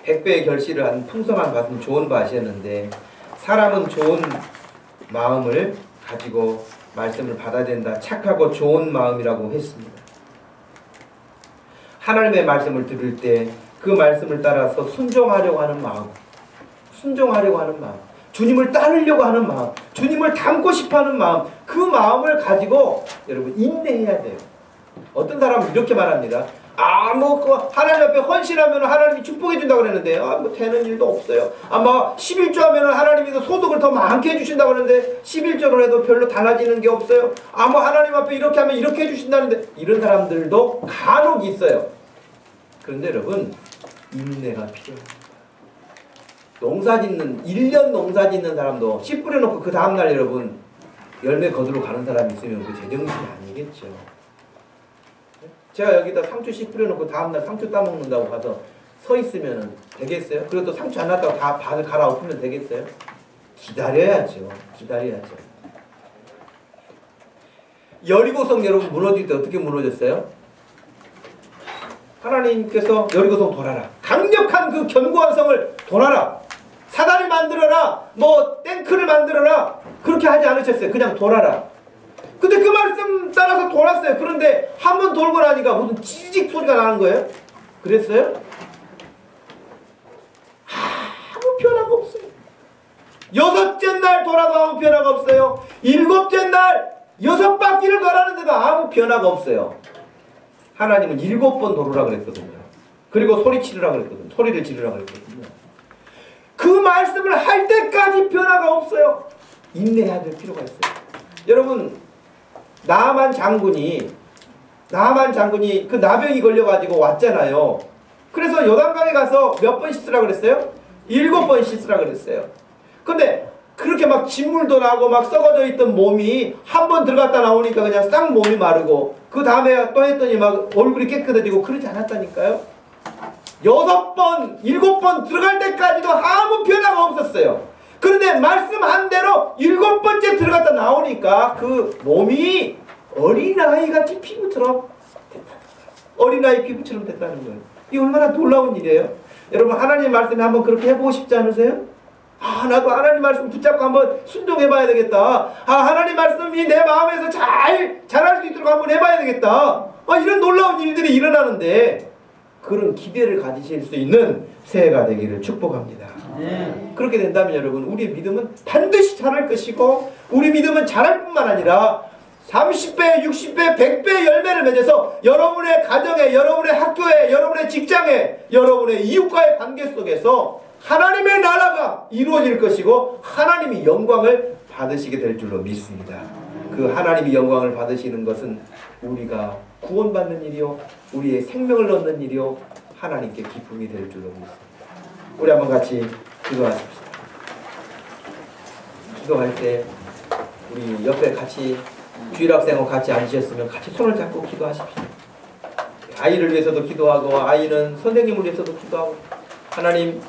100배의 결실을 한 풍성한 밭은 좋은 밭이었는데, 사람은 좋은 마음을 가지고 말씀을 받아야 된다. 착하고 좋은 마음이라고 했습니다. 하나님의 말씀을 들을 때 그 말씀을 따라서 순종하려고 하는 마음, 주님을 따르려고 하는 마음, 주님을 닮고 싶어하는 마음, 그 마음을 가지고 여러분 인내해야 돼요. 어떤 사람은 이렇게 말합니다. 하나님 앞에 헌신하면 하나님이 축복해 준다고 그랬는데, 되는 일도 없어요. 11조 하면 하나님이 소득을 더 많게 해주신다고 그랬는데, 11조를 해도 별로 달라지는 게 없어요. 하나님 앞에 이렇게 하면 이렇게 해주신다는데, 이런 사람들도 간혹 있어요. 그런데 여러분, 인내가 필요합니다. 1년 농사 짓는 사람도 씨 뿌려놓고 그 다음날 여러분, 열매 거두러 가는 사람이 있으면 그 제정신이 아니겠죠. 제가 여기다 상추 씨 뿌려놓고 다음날 상추 따먹는다고 가서 서 있으면 되겠어요? 그리고 또 상추 안 났다고 다 밭을 갈아엎으면 되겠어요? 기다려야죠. 여리고성 여러분 무너질 때 어떻게 무너졌어요? 하나님께서 여리고성 돌아라. 강력한 그 견고한 성을 돌아라. 사다리 만들어라. 탱크를 만들어라. 그렇게 하지 않으셨어요. 그냥 돌아라. 근데 그 말씀 따라서 돌았어요. 그런데 한 번 돌고 나니까 무슨 찌직 소리가 나는 거예요. 그랬어요? 아무 변화가 없어요. 6째 날 돌아도 아무 변화가 없어요. 7째 날 6바퀴를 돌았는데도 아무 변화가 없어요. 하나님은 7번 돌으라 그랬거든요. 그리고 소리를 지르라 그랬거든요. 그 말씀을 할 때까지 변화가 없어요. 인내해야 될 필요가 있어요. 여러분, 나만 장군이 그 나병이 걸려가지고 왔잖아요. 그래서 요단강에 가서 몇 번 씻으라 그랬어요? 7번 씻으라 그랬어요. 근데 그렇게 막 진물도 나고 막 썩어져 있던 몸이 한 번 들어갔다 나오니까 그냥 싹 몸이 마르고, 그 다음에 또 했더니 막 얼굴이 깨끗해지고 그러지 않았다니까요. 6번, 7번 들어갈 때까지도 아무 변화가 없었어요. 그런데 말씀한 대로 7번째 들어갔다 나오니까 그 몸이 어린아이같이 피부처럼 됐다는 거예요. 어린아이 피부처럼 됐다는 거예요. 이게 얼마나 놀라운 일이에요. 여러분, 하나님 말씀에 한번 그렇게 해보고 싶지 않으세요? 나도 하나님 말씀 붙잡고 한번 순종해봐야 되겠다. 하나님 말씀이 내 마음에서 잘할 수 있도록 한번 해봐야 되겠다. 이런 놀라운 일들이 일어나는데, 그런 기대를 가지실 수 있는 새해가 되기를 축복합니다. 그렇게 된다면 여러분, 우리의 믿음은 반드시 자랄 것이고, 우리 믿음은 자랄 뿐만 아니라 30배, 60배, 100배의 열매를 맺어서 여러분의 가정에, 여러분의 학교에, 여러분의 직장에, 여러분의 이웃과의 관계 속에서 하나님의 나라가 이루어질 것이고, 하나님이 영광을 받으시게 될 줄로 믿습니다. 그 하나님이 영광을 받으시는 것은 우리가 구원받는 일이요, 우리의 생명을 얻는 일이요, 하나님께 기쁨이 될 줄로 믿습니다. 우리 한번 같이 기도하십시다. 기도할 때 우리 옆에 같이 주일학생하고 같이 앉으셨으면 같이 손을 잡고 기도하십시오. 아이를 위해서도 기도하고, 아이는 선생님을 위해서도 기도하고, 하나님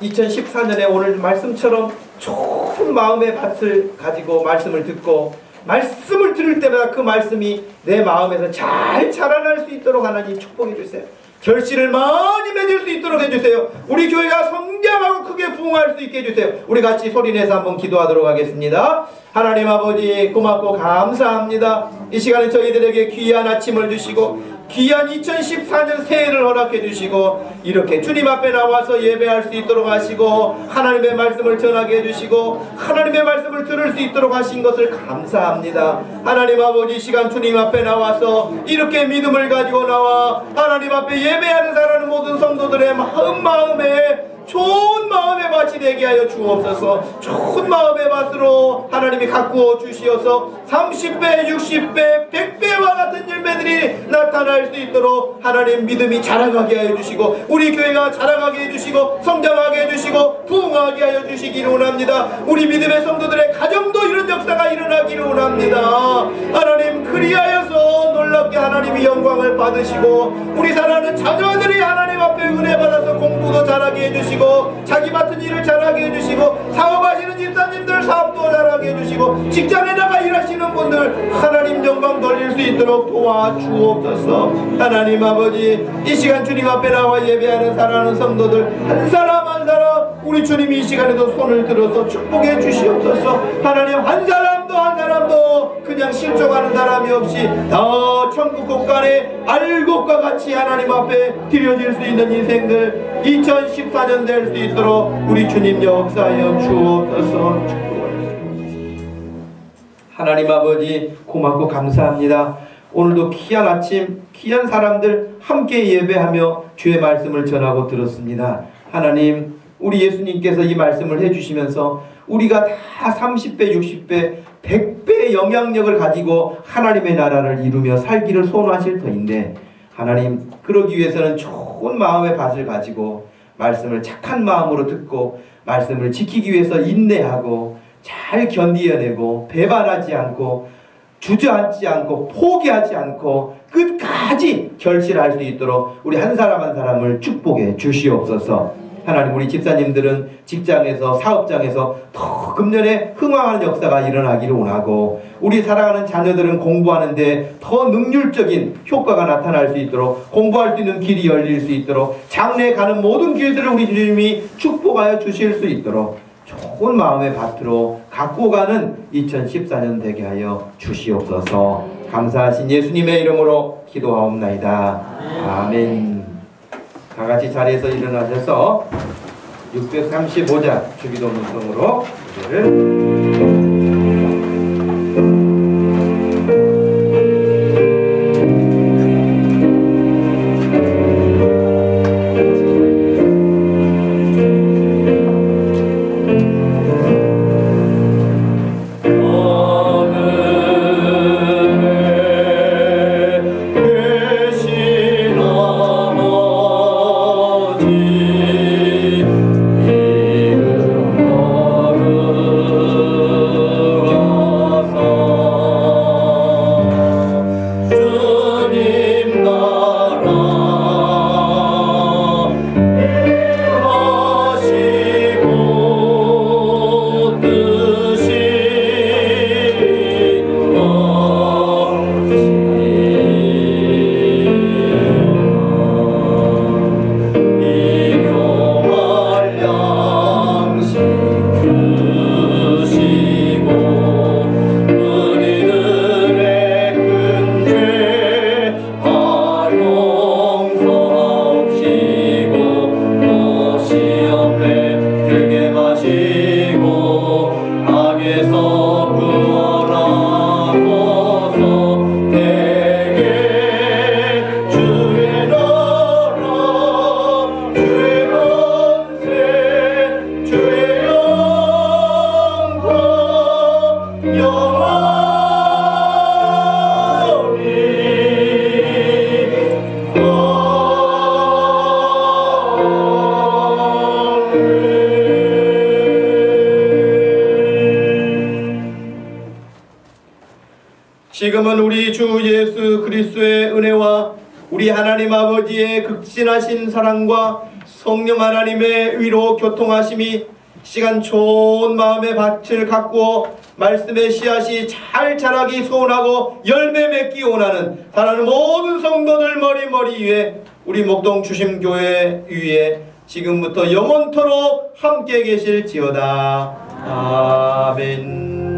2014년에 오늘 말씀처럼 좋은 마음의 밭을 가지고 말씀을 듣고, 말씀을 들을 때마다 그 말씀이 내 마음에서 잘 자라날 수 있도록 하나님 축복해 주세요. 결실을 많이 맺을 수 있도록 해주세요. 우리 교회가 성장하고 크게 부흥할 수 있게 해주세요. 우리 같이 소리내서 한번 기도하도록 하겠습니다. 하나님 아버지 고맙고 감사합니다. 이 시간에 저희들에게 귀한 아침을 주시고 귀한 2014년 새해를 허락해 주시고 이렇게 주님 앞에 나와서 예배할 수 있도록 하시고 하나님의 말씀을 전하게 해주시고 하나님의 말씀을 들을 수 있도록 하신 것을 감사합니다. 하나님 아버지 시간 주님 앞에 나와서 이렇게 믿음을 가지고 나와 하나님 앞에 예배하는 사랑하는 모든 성도들의 마음에 좋은 마음의 밭이 되게 하여 주옵소서. 좋은 마음의 밭으로 하나님이 가꾸어 주시어서 30배, 60배, 100배와 같은 열매들이 나타날 수 있도록 하나님 믿음이 자라가게 하여 주시고 우리 교회가 자라가게 해주시고 성장하게 해주시고 부흥하게 하여 주시기를 원합니다. 우리 믿음의 성도들의 가정도 이런 역사가 일어나기를 원합니다. 하나님 그리하여서 놀랍게 하나님이 영광을 받으시고 우리 사랑하는 자녀들이 하나님 앞에 은혜 받아서 공부도 잘하게 해주시고 자기 맡은 일을 잘하게 해주시고 사업하시는 집사님들 사업도 잘하게 해주시고 직장에 나가 일하시는 분들 하나님 영광 돌릴 수 있도록 도와주옵소서. 하나님 아버지 이 시간 주님 앞에 나와 예배하는 사랑하는 성도들 한 사람 한 사람 우리 주님이 이 시간에도 손을 들어서 축복해 주시옵소서. 하나님 한 사람도 그냥 실족하는 사람이 없이 더 천국 곳간에 알곡과 같이 하나님 앞에 드려질 수 있는 인생들 2014년 될 수 있도록 우리 주님 역사하여 주옵소서. 하나님 아버지 고맙고 감사합니다. 오늘도 귀한 아침 귀한 사람들 함께 예배하며 주의 말씀을 전하고 들었습니다. 하나님 우리 예수님께서 이 말씀을 해주시면서 우리가 다 30배 60배 100배의 영향력을 가지고 하나님의 나라를 이루며 살기를 소원하실 터인데 하나님 그러기 위해서는 좋은 마음의 밭을 가지고 말씀을 착한 마음으로 듣고 말씀을 지키기 위해서 인내하고 잘 견디어내고 배반하지 않고 주저앉지 않고 포기하지 않고 끝까지 결실할 수 있도록 우리 한 사람 한 사람을 축복해 주시옵소서. 하나님 우리 집사님들은 직장에서 사업장에서 더 금년에 흥황하는 역사가 일어나기를 원하고 우리 사랑하는 자녀들은 공부하는데 더 능률적인 효과가 나타날 수 있도록 공부할 수 있는 길이 열릴 수 있도록 장래에 가는 모든 길들을 우리 주님이 축복하여 주실 수 있도록 좋은 마음의 밭으로 갖고 가는 2014년 되게 하여 주시옵소서. 감사하신 예수님의 이름으로 기도하옵나이다. 아멘. 다같이 자리에서 일어나셔서 635자 주기도 문성으로 기도를 지금은 우리 주 예수 그리스도의 은혜와 우리 하나님 아버지의 극진하신 사랑과 성령 하나님의 위로 교통하심이 시간 좋은 마음의 밭을 가꾸어 말씀의 씨앗이 잘 자라기 소원하고 열매 맺기 원하는 사랑하는 모든 성도들 머리 위에 우리 목동 주심교회 위에 지금부터 영원토록 함께 계실지어다. 아멘.